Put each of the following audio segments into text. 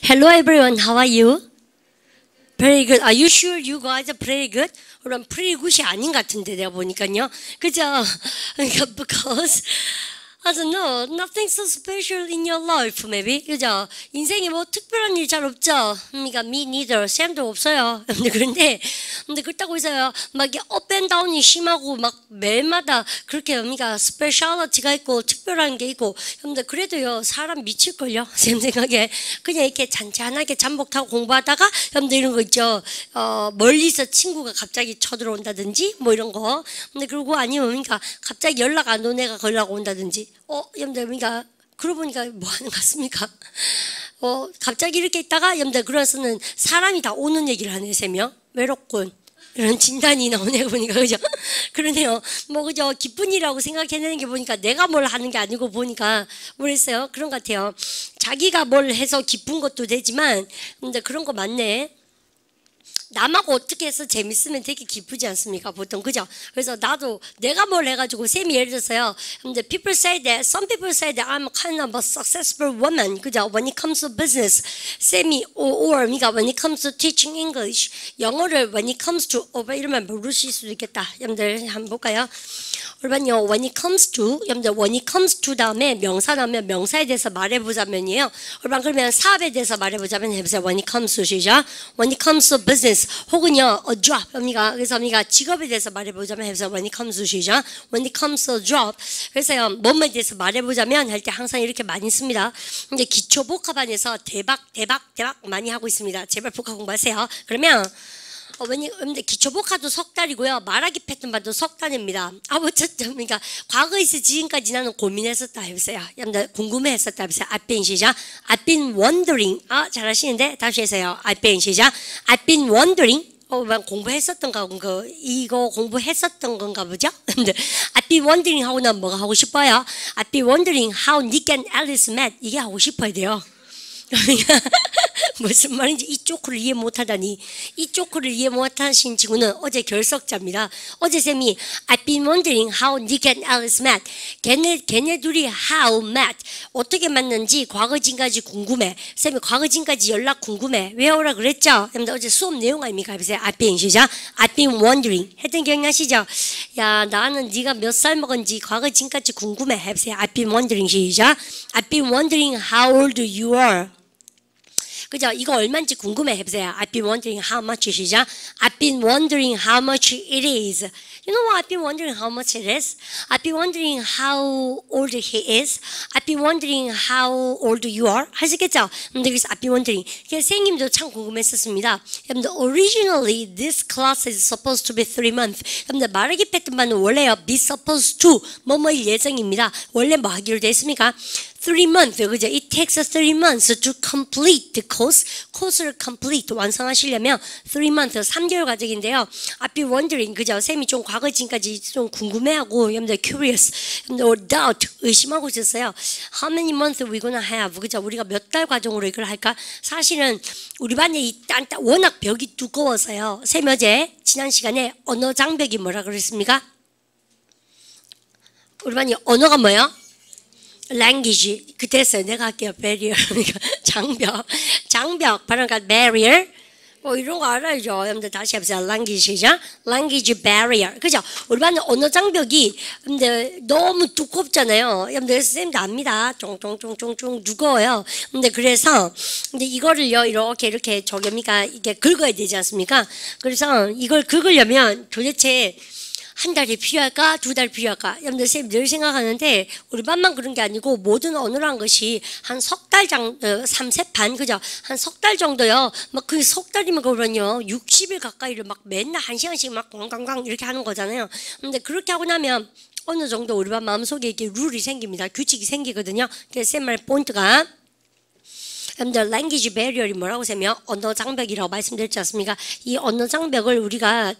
Hello everyone, how are you? Very good. Are you sure you guys are pretty good? 그럼 pretty good이 아닌 것 같은데 내가 보니까요. 그죠? 그러니까 because I don't know, nothing so special in your life, maybe. 그죠? 인생에 뭐 특별한 일 잘 없죠? 그러니까 me neither, 쌤도 없어요. 근데 그렇다고 해서요, 막 이게 up and down이 심하고 막 매일마다 그렇게 그러니까 스페셜리티가 있고 특별한 게 있고. 근데 그래도요, 사람 미칠걸요? 쌤 생각에 그냥 이렇게 잔잔하게 잠복 타고 공부하다가 여러분들 이런 거 있죠? 멀리서 친구가 갑자기 쳐들어온다든지 뭐 이런 거. 근데 그리고 아니면 그러니까 갑자기 연락 안 온 애가 연락 온다든지. 여러분들, 그러니까, 그러고 보니까 뭐 하는 것 같습니까? 갑자기 이렇게 있다가, 여러분들, 그래서는 사람이 다 오는 얘기를 하네요, 쌤이요. 외롭군. 이런 진단이 나오네요, 보니까, 그죠? 그러네요. 뭐, 그죠? 기쁜 일이라고 생각해내는 게 보니까 내가 뭘 하는 게 아니고 보니까, 뭐랬어요? 그런 것 같아요. 자기가 뭘 해서 기쁜 것도 되지만, 근데 그런 거 맞네. 남하고 어떻게 해서 재밌으면 되게 기쁘지 않습니까? 보통 그죠? 그래서 나도 내가 뭘 해가지고 쌤이 예를 들어서요. 근데 people say that some people say that I'm kind of a successful woman. 그죠? When it comes to business, 쌤이 or 그러니까 when it comes to teaching English, 영어를 when it comes to 이러면 모르실 수도 있겠다. 여러분들 한번 볼까요? 그러면요, when it comes to, 여러분들 when it comes to 다음에 명사 나오면 명사에 대해서 말해보자면이에요. 그러면 사업에 대해서 말해보자면 해보세요. when it comes to 시작. when it comes to business 혹은요, a job. 그래서 우리가 직업에 대해서 말해보자면 해보세요. when it comes to 시작. when it comes to job. 그래서요, 뭐뭐에 대해서 말해보자면 할 때 항상 이렇게 많이 씁니다. 근데 기초 복합반에서 대박 많이 하고 있습니다. 제발 복합 공부하세요. 그러면 근데 기초복화도 석 달이고요. 말하기 패턴반도 석 달입니다. 어쨌든, 그러니까, 과거에서 지금까지 나는 고민했었다 해보세요. 여러분들 궁금해했었다 해보세요. I've been 시작. I've been wondering. 잘하시는데? 다시 해서요. I've been 시작. I've been wondering. 공부했었던 건가? 이거 공부했었던 건가 보죠? I've been wondering 하고는 뭐가 하고 싶어요? I've been wondering how Nick and Alice met. 이게 하고 싶어야 돼요. 무슨 말인지 이쪽 글을 이해 못하다니. 이쪽 글을 이해 못하신 친구는 어제 결석자입니다. 어제 쌤이 I've been wondering how Nick and Alice met. 걔네 둘이 how met. 어떻게 만났는지 과거 지금까지 궁금해. 쌤이 과거 지금까지 연락 궁금해. 외워라 그랬죠? 여러분들 어제 수업 내용 아닙니까? 해보세요. I've been 시작. I've been wondering. 했던 기억나시죠? 야, 나는 네가 몇 살 먹은지 과거 지금까지 궁금해. 해보세요. I've been wondering 시작. I've been wondering how old you are. 그죠? 이거 얼마인지 궁금해 해보세요. I've been wondering how much 시작. I've been wondering how much it is. You know what? I've been wondering how much it is. I've been wondering how old he is. I've been wondering how old you are. 하시겠죠? 그래서 I've been wondering. 선생님도 참 궁금했었습니다. 여러분들, originally this class is supposed to be 3 months. 여러분들, 말하기 패턴반은 원래요. be supposed to 뭐뭐일 예정입니다. 원래 뭐 하기로 됐습니까? 3 months, 그죠? It takes us 3 months to complete the course. 코스를 complete, 완성하시려면 3 months, 3개월 과정인데요. I've been wondering, 그죠? 쌤이 좀 과거 지금까지 좀 궁금해하고, 여러분들 curious, 여러분들 doubt, 의심하고 있었어요. How many months we gonna have? 그죠? 우리가 몇 달 과정으로 이걸 할까? 사실은 우리 반에 이 워낙 벽이 두꺼워서요. 쌤이 어제 지난 시간에 언어 장벽이 뭐라 그랬습니까? 우리 반이 언어가 뭐예요? language. 그때서 내가 할게요. barrier. 그러니까 장벽. 발음가 barrier. 이런 거 알아야죠. 여러분들 다시 해보세요. language죠. language barrier. 그죠? 우리 반은 언어 장벽이 근데 너무 두껍잖아요. 여러분들 쌤도 압니다. 쫑쫑쫑쫑쫑 두꺼워요. 근데 이거를요 이렇게 저기입니까? 이게 긁어야 되지 않습니까? 그래서 이걸 긁으려면 도대체 한 달이 필요할까? 2달 필요할까? 여러분들 쌤 늘 생각하는데 우리 반만 그런 게 아니고 모든 언어란 것이 한 석 달 정도, 3세 반, 그죠? 한 석 달 정도요. 막 그 석 달이면 그러면요. 60일 가까이를 막 맨날 1시간씩 막 꽝꽝꽝 이렇게 하는 거잖아요. 근데 그렇게 하고 나면 어느 정도 우리 반 마음속에 이렇게 룰이 생깁니다. 규칙이 생기거든요. 그래서 쌤 말 포인트가 여러분들 language barrier이 뭐라고 하면 언어 장벽이라고 말씀드렸지 않습니까? 이 언어 장벽을 우리가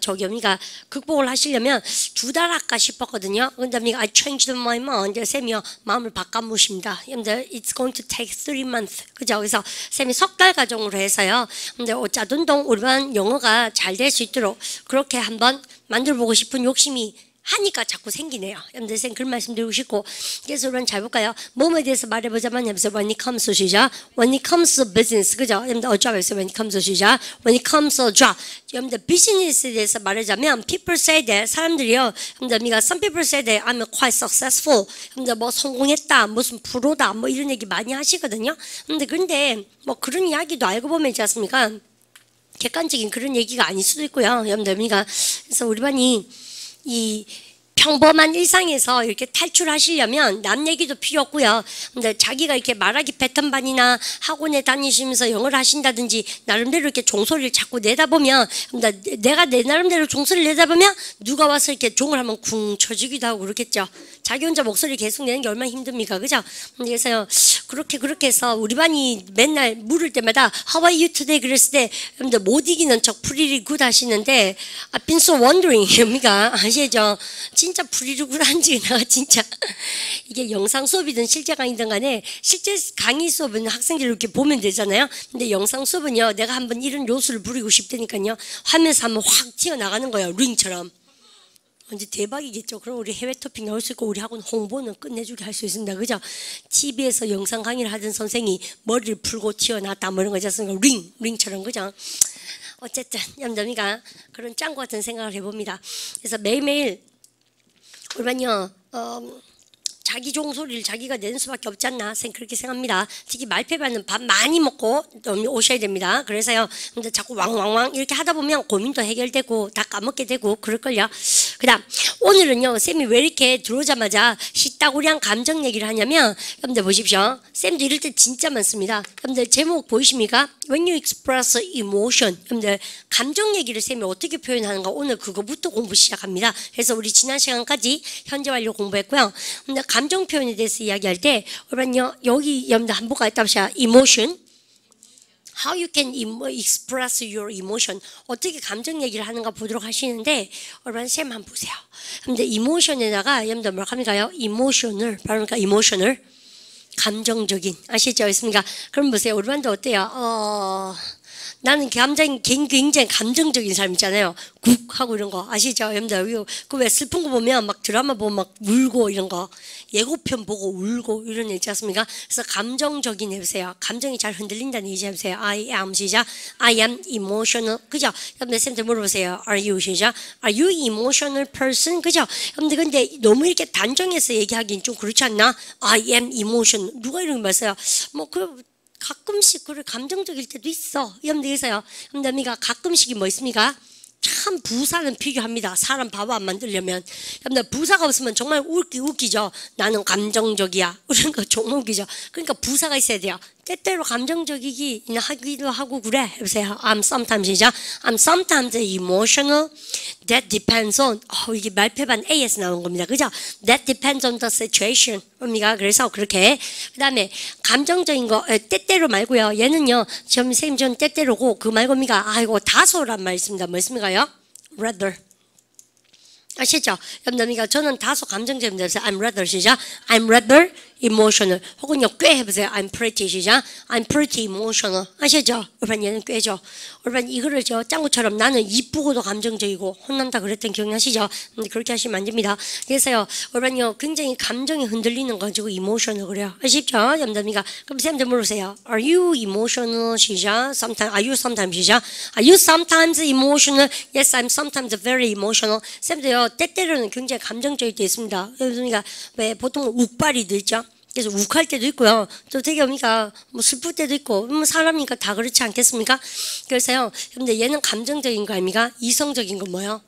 극복을 하시려면 2달 할까 싶었거든요. 근데 I changed my mind. 쌤이 마음을 바꿔무십니다. 여러분들 it's going to take 3 months. 그죠? 그래서 쌤이 석 달 과정으로 해서요. 근데 어쩌든동 우리 반 영어가 잘 될 수 있도록 그렇게 한번 만들어보고 싶은 욕심이 하니까 자꾸 생기네요. 여러분들 선생님 그런 말씀 드리고 싶고, 그래서 여러분 잘 볼까요? 뭐뭐에 대해서 말해보자면 여러분들 when it comes to 시작, when it comes to business, 그죠? 여러분들 job에서 when it comes to 시작, when it comes to job, 여러분들 비즈니스에 대해서 말하자면 people say that, 사람들이요, 여러분들 some people say that I'm quite successful, 여러분들 뭐 성공했다, 무슨 프로다, 뭐 이런 얘기 많이 하시거든요. 근데 뭐 그런 이야기도 알고 보면 있지 않습니까? 객관적인 그런 얘기가 아닐 수도 있고요. 여러분들 그래서 우리 반이 이 평범한 일상에서 이렇게 탈출하시려면 남 얘기도 필요 없고요. 근데 자기가 이렇게 말하기 패턴반이나 학원에 다니시면서 영어를 하신다든지 나름대로 이렇게 종소리를 자꾸 내다보면, 내가 내 나름대로 종소리를 내다보면 누가 와서 이렇게 종을 하면 쿵 쳐지기도 하고 그렇겠죠. 자기 혼자 목소리 계속 내는 게 얼마나 힘듭니까, 그죠? 그래서 그렇게 해서 우리 반이 맨날 물을 때마다 How are you today? 그랬을 때 여러분들 못 이기는 척 pretty good 하시는데 I've been so wondering, 뭡니까? 아시죠? 진짜 pretty good 한지 내가 진짜 이게 영상 수업이든 실제 강의든 간에 실제 강의 수업은 학생들 이렇게 보면 되잖아요. 근데 영상 수업은요, 내가 한번 이런 요소를 부리고 싶다니까요, 화면에서 한번 확 튀어나가는 거예요, 링처럼. 언제 대박이겠죠. 그럼 우리 해외 토픽 나올 수 있고 우리 학원 홍보는 끝내주게 할 수 있습니다. 그죠? TV에서 영상 강의를 하던 선생이 머리를 풀고 튀어나왔다 뭐 이런 거 있잖습니까? 링처럼, 그죠? 어쨌든 염담이가 그런 짱구 같은 생각을 해봅니다. 그래서 매일매일 우리는요, 자기 종소리를 자기가 내는 수밖에 없지 않나 그렇게 생각합니다. 특히 말패반은 밥 많이 먹고 오셔야 됩니다. 그래서요, 근데 자꾸 왕왕왕 이렇게 하다 보면 고민도 해결되고 다 까먹게 되고 그럴걸요. 그 다음 오늘은요, 쌤이 왜 이렇게 들어오자마자 시따구리한 감정 얘기를 하냐면, 여러분들 보십시오. 쌤도 이럴 때 진짜 많습니다. 여러분들 제목 보이십니까? When you express emotion, 여러분들 감정 얘기를 쌤이 어떻게 표현하는가, 오늘 그거부터 공부 시작합니다. 그래서 우리 지난 시간까지 현재 완료 공부했고요. 근데 감정 표현에 대해서 이야기할 때 여러분요, 여기 여러분들 한번 가입답시다. emotion, how you can express your emotion, 어떻게 감정 얘기를 하는가 보도록 하시는데, 여러분 쌤 한번 보세요. 근데 emotion에다가 여러분들 뭐라고 합니까요? emotional, 그러니까 emotional, 감정적인, 아시죠? 있습니까? 그럼 보세요. 우리 반도 어때요? 나는 굉장히 감정적인 사람 있잖아요. 국 하고 이런 거 아시죠? 여러분들 그 왜 슬픈 거 보면 막 드라마 보면 막 울고 이런 거, 예고편 보고 울고 이런 애 있지 않습니까? 그래서 감정적인 해보세요. 감정이 잘 흔들린다는 얘기 해보세요. I am, 시작. I am emotional, 그죠? 여러분들 쌤들 물어보세요. Are you, 시작. Are you emotional person? 그죠? 여러분들 근데 너무 이렇게 단정해서 얘기하기는 좀 그렇지 않나? I am emotional, 누가 이런 거 말써요? 가끔씩 그래 감정적일 때도 있어. 여러분들께서요, 여러분들 가끔씩이 뭐 있습니까? 참 부사는 필요합니다. 사람 바보 안 만들려면. 여러분들 부사가 없으면 정말 웃기죠. 나는 감정적이야, 이런 거 정말 웃기죠. 그러니까 부사가 있어야 돼요. 때때로 감정적이기 하기도 하고 그래. 해보세요. I'm sometimes, 시작. I'm sometimes emotional. That depends on, 이게 말패반 A에서 나온 겁니다. 그죠? That depends on the situation. 그래서 그렇게. 그 다음에 감정적인 거, 때때로 말고요. 얘는요, 선생님 전 때때로고, 그 말고 다소란 말 있습니다. 뭐 있습니까요? Rather. 아시죠? 여러분들 저는 다소 감정적입니다. I'm rather, 시작. I'm rather emotional. 혹은요, 꽤 해보세요. I'm pretty, 시작. I'm pretty emotional. 아시죠? 여러분 얘는 꽤죠. 여러분 이거를 짱구처럼 나는 이쁘고도 감정적이고 혼난다 그랬던 기억나시죠? 근데 그렇게 하시면 안 됩니다. 그래서요, 여러분요, 굉장히 감정이 흔들리는 거 가지고 emotional 그래요. 아시죠? 여러분들 그럼 쌤들 물으세요. Are you emotional? 시작. Sometimes. Are you sometimes? 시작. Are you sometimes emotional? Yes, I'm sometimes very emotional. 쌤들요, 때때로는 굉장히 감정적일 때 있습니다. 그러니까 왜 보통 욱발이도 있죠. 그래서 욱할 때도 있고요. 또 되게 뭐 슬플 때도 있고, 사람이니까 다 그렇지 않겠습니까? 그래서요, 근데 얘는 감정적인 거 아닙니까? 이성적인 건 뭐예요?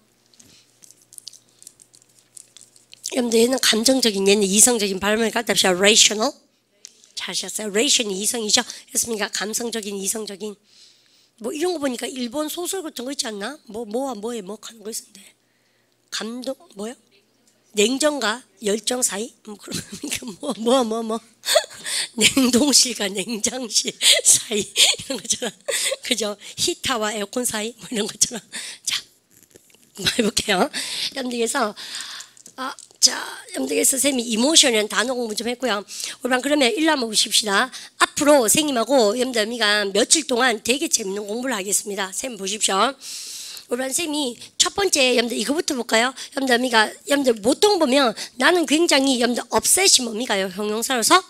여러분들 얘는 감정적인, 얘는 이성적인. 발음을 갖다 합시다. rational. 잘하셨어요. ration이 이성이죠. 그렇습니까? 감성적인, 이성적인. 뭐 이런 거 보니까 일본 소설 같은 거 있지 않나? 뭐와 뭐에 뭐 하는 거 있었는데. 감동, 뭐요? 냉정과 열정 사이? 그러니까 냉동실과 냉장실 사이, 이런 것처럼. 그죠? 히타와 에어컨 사이? 뭐 이런 것처럼. 자, 한번 해볼게요. 여러분들께서, 여러분들께서 선생님이 이모션이라는 단어 공부 좀 했고요. 우리 그러면 일로 한번 보십시다. 앞으로 선생님하고 여러분들 며칠 동안 되게 재밌는 공부를 하겠습니다. 선생님 보십시오. 우리 쌤이 첫 번째 여러분들 이거부터 볼까요? 여러분들 보통 보면 나는 굉장히 여러분들 업셋이 뭡니까요? 형용사로서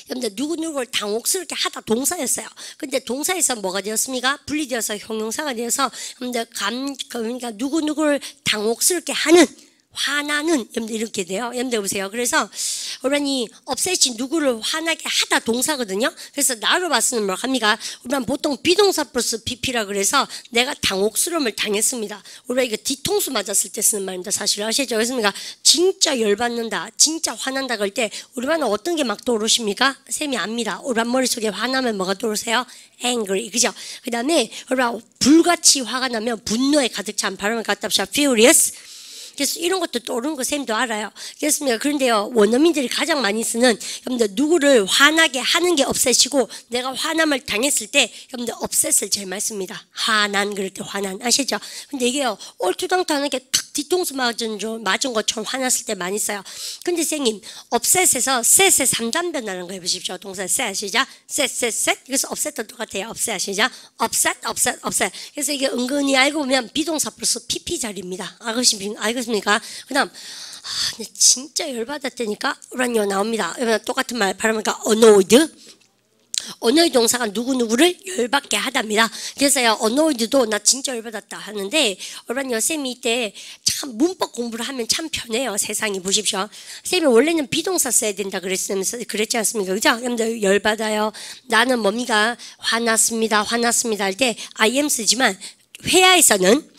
여러분들 누구누구를 당혹스럽게 하다 동사였어요. 근데 동사에서 뭐가 되었습니까? 분리되어서 형용사가 되어서 여러분들 그러니까 누구누구를 당혹스럽게 하는 화나는 여러분들 이렇게 돼요. 여러분들 보세요. 그래서 우리는 업셋이 누구를 화나게 하다 동사거든요. 그래서 나로 봤으면 뭐 합니까? 우리는 보통 비동사 플러스 PP라 그래서 내가 당혹스러움을 당했습니다. 우리가 이거 뒤통수 맞았을 때 쓰는 말입니다. 사실 아시죠? 그래서 진짜 열받는다, 진짜 화난다 그럴 때 우리만 어떤 게 막 떠오르십니까? 쌤이 압니다. 우리 머릿속에 화나면 뭐가 떠오르세요? angry, 그죠? 그 다음에 우리가 불같이 화가 나면 분노에 가득 찬 발음을 갖다 합시다. furious. 그래서 이런 것도 떠오르는 거 쌤도 알아요. 그렇습니다. 그런데요, 원어민들이 가장 많이 쓰는 여러분들 누구를 화나게 하는 게 업셋이고 내가 화남을 당했을 때 여러분들 업셋을 제일 많이 씁니다. 화난 그럴 때 화난 아시죠? 근데 이게요 올투당투하는 게 탁 뒤통수 맞은 것처럼 화났을 때 많이 써요. 근데 선생님 업셋에서 셋의 3단 변하는 거 해보십시오. 동사 셋 시작 셋 그래서 업셋도 똑같아요. 업셋 시작 업셋. 그래서 이게 은근히 알고 보면 비동사 플러스 PP 자리입니다. 알겠습니까? 그 다음 진짜 열받았다니까 우란요 나옵니다. 똑같은 말 발음하니까 annoyed. annoyed 동사가 누구누구를 열받게 하답니다. 그래서요 annoyed도 나 진짜 열받았다 하는데 우란요 쌤이 이때 참 문법 공부를 하면 참 편해요. 세상이 보십시오. 쌤이 원래는 비동사 써야 된다 그랬지 않습니까? 그죠? 여러분들 열받아요. 나는 뭡니까? 화났습니다 할 때 I am 쓰지만 회화에서는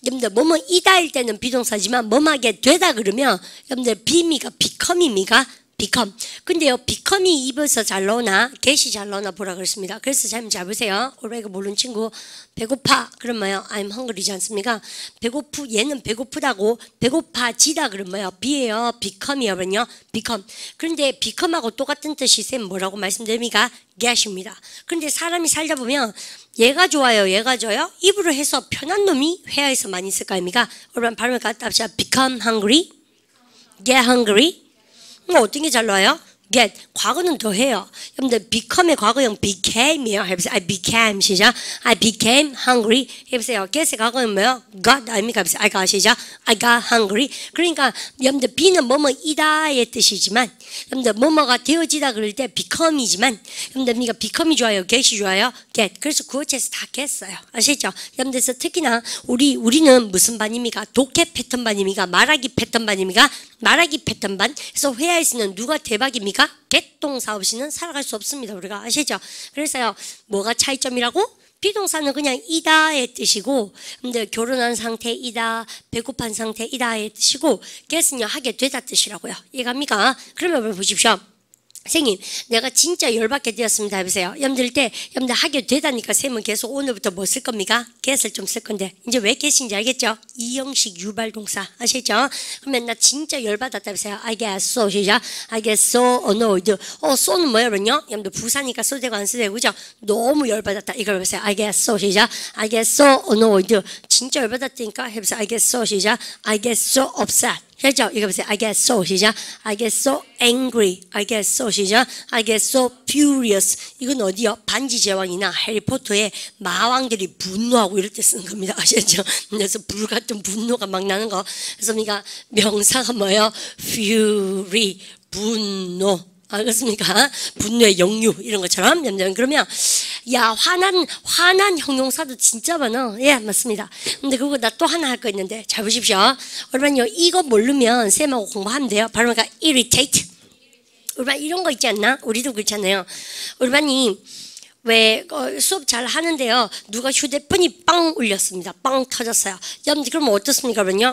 여러분들 뭐뭐 이다일 때는 비동사지만 뭐뭐하게 되다 그러면 여러분들 be미가 become입니까? become. 근데요 become이 입에서 잘 나오나 get이 잘 나오나 보라 그랬습니다. 그래서 잘 보세요. 우리가 모르는 친구 배고파 그럼 뭐요? I'm hungry지 않습니까? 얘는 배고프다고 배고파지다 그럼 뭐요? be예요. become이거든요. become. 그런데 become하고 똑같은 뜻이 쌤 뭐라고 말씀드립니까? get입니다. 그런데 사람이 살다 보면 얘가 좋아요 얘가 져요? 입으로 해서 편한 놈이 회화에서 많이 쓸 거 아닙니까? 여러분 발음을 갖다 합시다. become hungry, get hungry. 어떤 게 잘 나와요? get. 과거는 더 해요. 여러분들 become의 과거형 became이에요. 해보세요. I became 시작. I became hungry. 해보세요. get의 과거는 뭐예요? got 아닙니까? 해보세요. I got 시작. I got hungry. 그러니까 여러분들 be는 뭐뭐이다의 뜻이지만 여러분들 뭐뭐가 되어지다 그럴 때 become이지만 여러분들 become이 좋아요? get이 좋아요? get. 그래서 구어체에서 다 get 써요. 아시죠? 여러분들 특히나 우리는 무슨 반입니까? 독해 패턴 반입니까? 말하기 패턴 반입니까? 말하기 패턴 반. 그래서 회화에서는 누가 대박입니까? get 동사 없이는 살아갈 수 없습니다. 우리가 아시죠? 그래서요 뭐가 차이점이라고? 비동사는 그냥 이다의 뜻이고 근데 결혼한 상태이다 배고픈 상태이다의 뜻이고 get은요 하게 되다 뜻이라고요. 이해갑니까? 그러면 보십시오. 선생님 내가 진짜 열받게 되었습니다 해보세요. 여러분들 때 여러분들 하게 되다니까 쌤은 계속 오늘부터 뭐 쓸 겁니까? get을 좀 쓸 건데 이제 왜 get인지 알겠죠? 이형식 유발동사 아시죠? 그러면 나 진짜 열받았다 해보세요. I get so 시작 I get so annoyed. so는 뭐예요? 여러분들 부사니까 써되고 안 써되고 그죠? 너무 열받았다 이걸 해보세요. I get so 시작 I get so annoyed. 진짜 열받았다니까 해보세요. I get so 시작 I get so upset. 그죠? 이거 보세요. I get so 시작 I get so angry. I get so 시작 I get so furious. 이건 어디요? 반지 제왕이나 해리포터의 마왕들이 분노하고 이럴 때 쓰는 겁니다. 아시죠? 그래서 불같은 분노가 막 나는 거. 그래서 우리가 명사가 뭐예요? fury 분노. 알겠습니까? 분노의 역류 이런 것처럼 그러면 야 화난 형용사도 진짜 많아. 예 맞습니다. 근데 그거 나 또 하나 할 거 있는데 잘 보십시오. 여러분요 이거 모르면 쌤하고 공부하면 돼요. 바로 그러니까 irritate. 여러분 이런 거 있지 않나? 우리도 그렇잖아요. 여러분이 왜 수업 잘 하는데요 누가 휴대폰이 빵 울렸습니다. 빵 터졌어요. 여러분 그러면 어떻습니까? 그러면요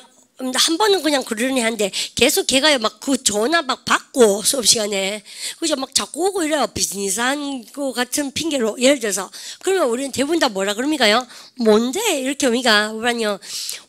한 번은 그냥 그러려니 한데 계속 걔가요 막 그 전화 막 받고 수업 시간에 그죠 막 자꾸 오고 이래요. 비즈니스한 거 같은 핑계로 예를 들어서 그러면 우리는 대부분 다 뭐라 그럽니까요? 뭔데 이렇게 우리가 우리는요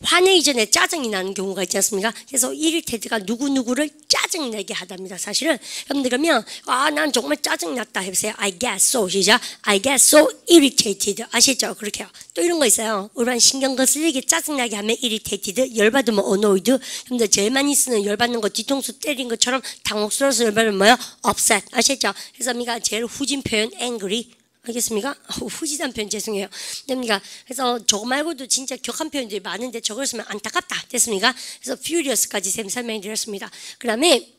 화내기 전에 짜증이 나는 경우가 있지 않습니까? 그래서 irritate가 누구누구를 짜증내게 하답니다. 사실은 여러분들 그러면 난 정말 짜증났다 해보세요. I get so 시작 I get so irritated. 아시죠? 그렇게요. 또 이런 거 있어요. 우리는 신경 거슬리게 짜증나게 하면 irritated 열받으면 annoyed. 여러분들 제일 많이 쓰는 열받는 거 뒤통수 때린 것처럼 당혹스러워서 열받으면 뭐예요? upset. 아시죠? 그래서 우리가 제일 후진 표현 angry. 알겠습니까? 후지단 표현 죄송해요. 됩니까? 그래서 저거 말고도 진짜 격한 표현들이 많은데 저걸 쓰면 안타깝다. 됐습니까? 그래서 furious까지 쌤 설명드렸습니다. 그 다음에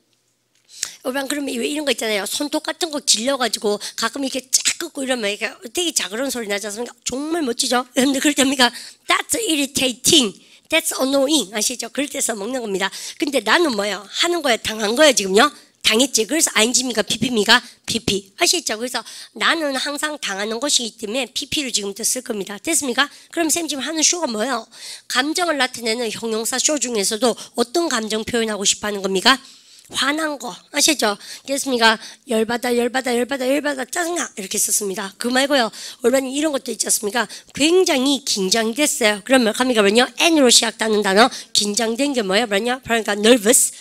그러면 왜 이런 거 있잖아요. 손톱 같은 거 길려가지고 가끔 이렇게 쫙 긋고 이러면 되게 자그러운 소리 나지 않습니까? 정말 멋지죠? 여러분들 그럴 때입니까? That's irritating. That's annoying. 아시죠? 그럴 때 써먹는 겁니다. 근데 나는 뭐예요? 하는 거예요? 당한 거예요? 지금요? 당했지. 그래서 ing입니까? pp입니까? pp. 아시죠? 그래서 나는 항상 당하는 것이기 때문에 pp를 지금부터 쓸 겁니다. 됐습니까? 그럼 쌤 지금 하는 쇼가 뭐예요? 감정을 나타내는 형용사 쇼 중에서도 어떤 감정 표현하고 싶어 하는 겁니까? 화난 거 아시죠? 됐습니까? 열받아 짜증나 이렇게 썼습니다. 그 말고요. 얼마나 이런 것도 있지 않습니까? 굉장히 긴장됐어요. 그러면 갑니까요? n으로 시작하는 단어 긴장된 게 뭐예요? 그러니까 nervous.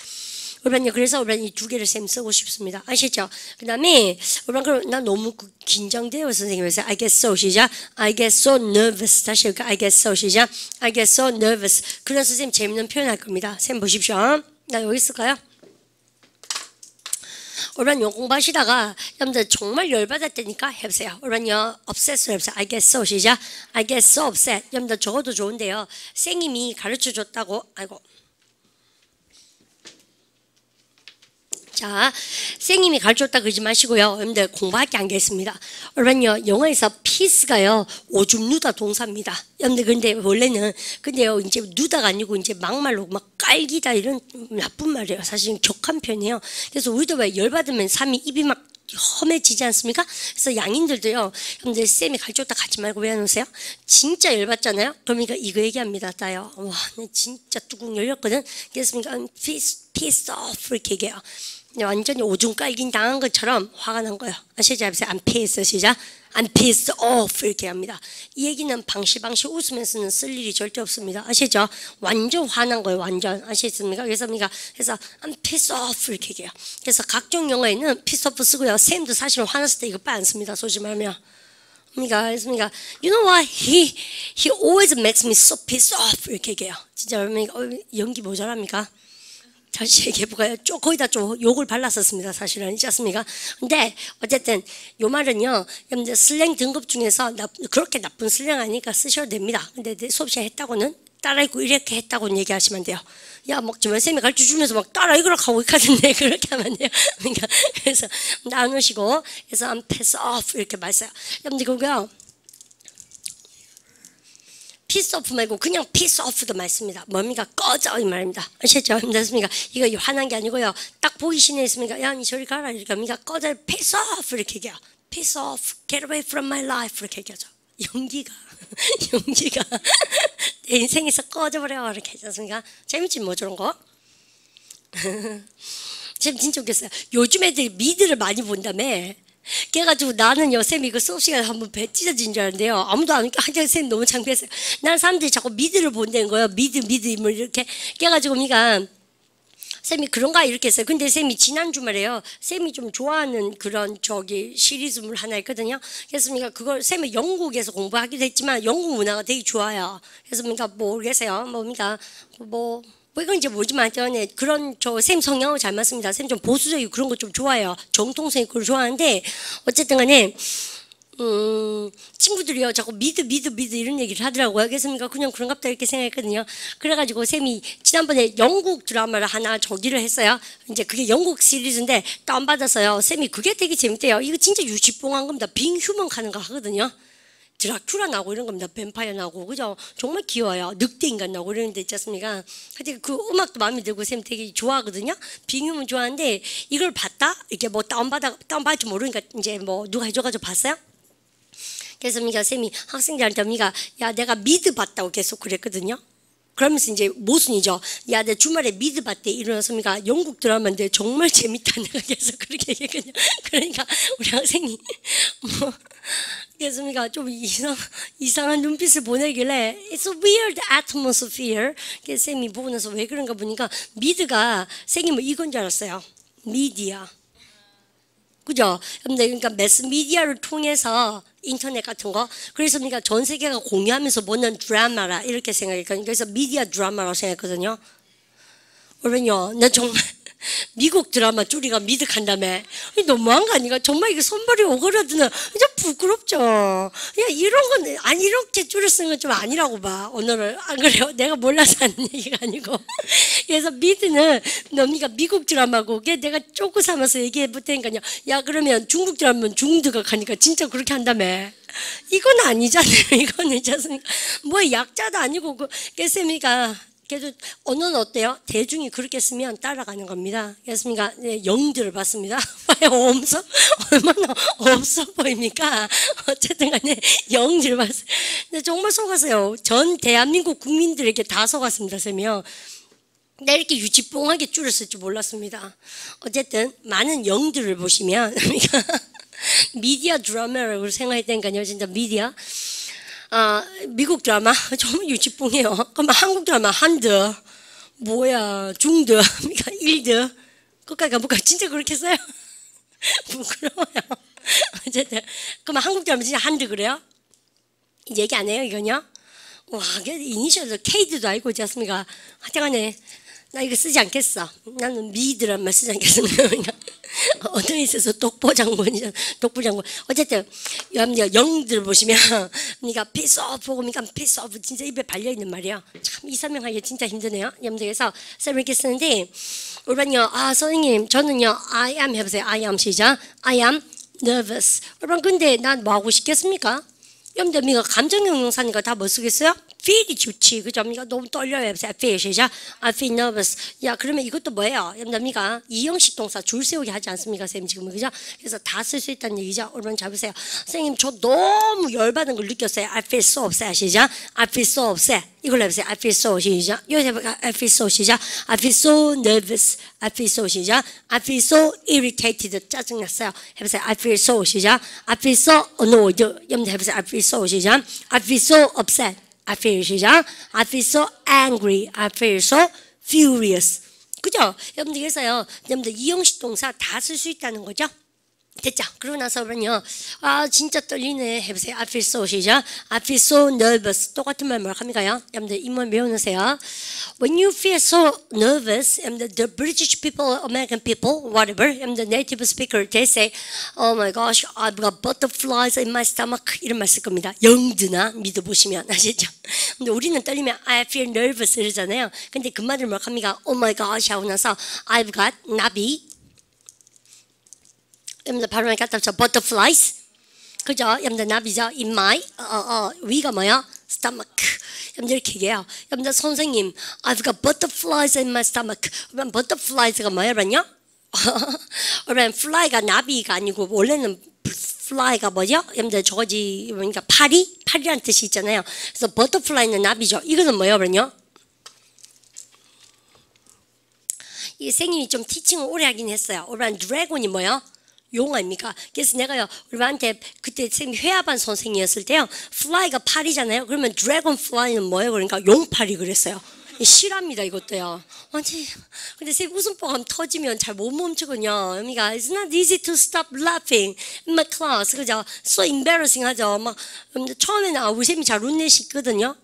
그래서 이 두 개를 쌤 쓰고 싶습니다. 아시죠? 그 다음에 그럼 나 너무 긴장돼요 선생님. 그래서 I get so 시작. I get so nervous. 다시 I get so 시작. I get so nervous. 그래서 쌤 재밌는 표현 할 겁니다. 쌤 보십시오. 나 여기 있을까요? 오늘 공부하시다가 여러분들 정말 열받았다니까 해보세요. 오늘요 obsess를 해보세요. I get so 시작. I get so upset. 여러분들 적어도 좋은데요. 선생님이 가르쳐줬다고 자, 선생님이 가르쳤다 그러지 마시고요. 여러분들 공부할 게 안겠습니다. 여러분요, 영어에서 piece가요, 오줌 누다 동사입니다. 여러분들 근데 원래는 근데요, 이제 누다가 아니고 이제 막말로 막 깔기다 이런 나쁜 말이에요. 사실은 격한 편이에요. 그래서 우리도 왜 열받으면 삶이 입이 막 험해지지 않습니까? 그래서 양인들도요, 여러분들 쌤이 가르쳤다 가지 말고 왜 안 오세요? 진짜 열받잖아요? 그러니까 이거 얘기합니다. 따요. 와, 나 진짜 뚜껑 열렸거든? 그랬습니까? piece off 이렇게 얘기해요. 완전히 오줌 깔긴 당한 것처럼 화가 난 거예요. 아시죠? I'm pissed 시작. I'm pissed off 이렇게 합니다. 이 얘기는 방시방시 웃으면서는 쓸 일이 절대 없습니다. 아시죠? 완전 화난 거예요. 완전 아시겠습니까? 그래서 I'm pissed off 이렇게 얘기해요. 그래서 각종 영어에는 pissed off 쓰고요. 쌤도 사실 화났을 때 이거 빨리 안 씁니다. 솔직히 말하면. 그러니까 you know what? He always makes me so pissed off 이렇게 얘기해요. 진짜 연기 모자랍니까? 다시 얘기해볼까요? 거의 다 좀 욕을 발랐었습니다. 사실은 아니지 않습니까? 근데 어쨌든 요 말은요, 여러분들 슬랭 등급 중에서 그렇게 나쁜 슬랭 아니니까 쓰셔도 됩니다. 근데 내 수업 시간에 했다고는 따라했고 이렇게 했다고는 얘기하시면 돼요. 야, 막 정말 쌤이 가르쳐주면서 막 따라 이거를 하고 있거든요. 그렇게 하면 돼요. 그러니까 그래서 나누시고 그래서 I'm pass off 이렇게 말써요. 여러분들 그거요. piece off 말고 그냥 piece off도 맞습니다. 뭡니까? 꺼져 이 말입니다. 아시죠? 됐습니까? 이거 화난 게 아니고요. 딱 보이시네 있습니까? 야, 니 저리 가라 이렇게 합니까? 꺼져 piece off 이렇게 얘기해요. piece off, get away from my life 이렇게 얘기하죠. 연기가 내 인생에서 꺼져버려 이렇게 하지 않습니까? 재밌지 뭐 저런 거? 쌤 진짜 웃겼어요. 요즘 애들이 미드를 많이 본다며. 그래가지고 나는요, 쌤 이거 수업 시간에 한번 배 찢어진 줄 알았는데요. 아무도 안 오니까 한장 쌤 너무 창피했어요. 나는 사람들이 자꾸 미드를 본다는 거예요. 미드 뭐 이렇게. 그래가지고 그러니까 쌤이 그런가 이렇게 했어요. 근데 쌤이 지난 주말에요. 쌤이 좀 좋아하는 그런 시리즈물 하나 있거든요. 그래서 그걸 쌤이 영국에서 공부하기도 했지만 영국 문화가 되게 좋아요. 그래서 모르겠어요. 이건지 모르지만 그런 쌤 성향하고 잘 맞습니다. 쌤 좀 보수적이고 그런 거 좀 좋아해요. 정통성이 그걸 좋아하는데 어쨌든 간에 친구들이요 자꾸 미드 이런 얘기를 하더라고요. 그래서 그냥 그런갑다 이렇게 생각했거든요. 그래가지고 쌤이 지난번에 영국 드라마를 하나 저기를 했어요. 이제 그게 영국 시리즈인데 다운받았어요. 쌤이 그게 되게 재밌대요. 이거 진짜 유치뽕한 겁니다. 빙 휴먼 가는 거 하거든요. 드라큘라 나오고 이런 겁니다. 뱀파이어 나오고 그죠? 정말 귀여워요. 늑대 인간 나오고 이런 데 있지 않습니까? 하여튼 그 음악도 마음에 들고 쌤 되게 좋아하거든요. 빙유면 좋아하는데 이걸 봤다? 이렇게 다운받을 줄 모르니까 이제 누가 해줘가지고 봤어요? 그래서 쌤이 학생들한테 야 내가 미드 봤다고 계속 그랬거든요. 그러면서 이제 모순이죠. 야, 내 주말에 미드 봤대. 일어났습니까? 영국 드라마인데 정말 재밌다. 내가 계속 그렇게 얘기했거든요. 그러니까 우리 학생이 그랬습니까? 좀 이상한 눈빛을 보내길래 It's a weird atmosphere. 그래서 쌤이 보고 나서 왜 그런가 보니까 미드가 쌤이 이건 줄 알았어요. 미디어. 그죠? 그러니까 매스미디어를 통해서 인터넷 같은 거 그래서 전 세계가 공유하면서 보는 드라마라 이렇게 생각했거든요. 그래서 미디어 드라마라고 생각했거든요. 그러면요 나 정말 미국 드라마 줄이가 미득한다며. 너무한 거 아닌가? 정말 이게 손발이 오그라드는, 좀 부끄럽죠. 야, 이런 건, 아니, 이렇게 줄여 쓴 건 좀 아니라고 봐, 오늘은. 안 그래요? 내가 몰라서 하는 얘기가 아니고. 그래서 미드는, 너니까 미국 드라마고, 그게 내가 쪼고 삼아서 얘기해 볼 테니까요. 야, 그러면 중국 드라마는 중드가 가니까 진짜 그렇게 한다며. 이건 아니잖아요. 이거는 뭐 약자도 아니고, 그랬습니까? 그래도 언어는 어때요? 대중이 그렇게 쓰면 따라가는 겁니다. 그렇습니까? 네, 영들을 봤습니다. 얼마나 없어 보입니까? 어쨌든 간에 영들을 봤어요. 근데 정말 속았어요. 전 대한민국 국민들에게 다 속았습니다. 쌤이요. 내가 이렇게 유치뽕하게 줄였을 줄 몰랐습니다. 어쨌든 많은 영들을 보시면 미디어 드라마라고 생각했다니까요. 진짜 미디어. 미국 드라마 정말 유치뽕이에요. 그럼 한국 드라마 한드 뭐야 중드 그러니까 일드 끝까지 가볼까 진짜 그렇게 써요? 부끄러워요. 어쨌든 그럼 한국 드라마 진짜 한드 그래요? 얘기 안 해요 이건요? 와 이니셜도 K드도 알고 있지 않습니까? 하여튼간에 나 이거 쓰지 않겠어. 나는 미 드라마 쓰지 않겠습니다. 언어에 있어서 독보장군이잖아. 독보장군. 어쨌든 여러분들 영들 보시면 그러니까 piece of 보고 그러니까 piece of 진짜 입에 발려있는 말이에요. 참 이설명하기 진짜 힘드네요. 여러분들 그래서 쌤 이렇게 쓰는데 여러분요 선생님 저는요 I am 해보세요. I am 시작. I am nervous. 여러분 근데 난 뭐하고 싶겠습니까? 여러분들 미가 감정영역사니까 다 뭐 쓰겠어요? feel이 좋지 그죠? 미가 너무 떨려요. I feel 시작. I feel nervous. 야 그러면 이것도 뭐예요? 여러분들 미가 이형식 동사 줄 세우기 하지 않습니까? 선생님 지금 그죠? 그래서 다 쓸 수 있다는 얘기죠. 여러분 잡으세요. 선생님 저 너무 열받은 걸 느꼈어요. I feel so upset 시작. I feel so upset. 이걸로 해보세요. I feel so 시작. 여기서 해볼까? I feel so 시작. I feel so nervous. I feel so 시작. I feel so irritated. 짜증났어요. 해보세요. I feel so 시작. I feel so annoyed. 여러분들 해보세요. I feel so 시작. I feel so upset. I feel 시작. I feel so angry. I feel so furious. 그죠? 여러분들 그래서요. 여러분들 이형식 동사 다 쓸 수 있다는 거죠. 됐죠? 그러고 나서는요. 진짜 떨리네. 해보세요. I feel so 시작. I feel so nervous. 똑같은 말 뭐라고 합니까요? 여러분들 이만 외워놓으세요. When you feel so nervous, the British people, American people, whatever, the native speaker, they say, oh my gosh, I've got butterflies in my stomach. 이런 말 쓸 겁니다. 영드나 미드 보시면 아시죠? 근데 우리는 떨리면 I feel nervous 이러잖아요. 근데 그 말을 뭐라고 합니까? Oh my gosh 하고 나서 I've got 나비 여러분들 발음을 갖다 붙여 butterflies 그죠? 여러분들 나비죠? in my 위가 뭐야? stomach 여러분들 이렇게 얘기해요. 여러분들 선생님 I've got butterflies in my stomach 그러면 butterflies가 뭐야 그러냐? 그러면 fly가 나비가 아니고 원래는 fly가 뭐죠? 여러분들 저거지 그러니까 파리라는 뜻이 있잖아요. 그래서 butterfly는 나비죠. 이거는 뭐야 그러냐? 이 선생님이 좀 티칭을 오래 하긴 했어요. 그러면 드래곤이 뭐야? 용 아닙니까? 그래서 내가요 우리한테 그때 회화반 선생님이었을 때요 fly가 팔이잖아요. 그러면 dragon fly는 뭐예요? 그러니까 용팔이 그랬어요. 실합니다 이것도요. 완전 근데 쌤 웃음보가 하면 터지면 잘 못 멈추거든요. 그러니까 it's not easy to stop laughing in my class 그죠? So embarrassing 하죠. 막 처음에는 우리 쌤이 잘 웃내시거든요.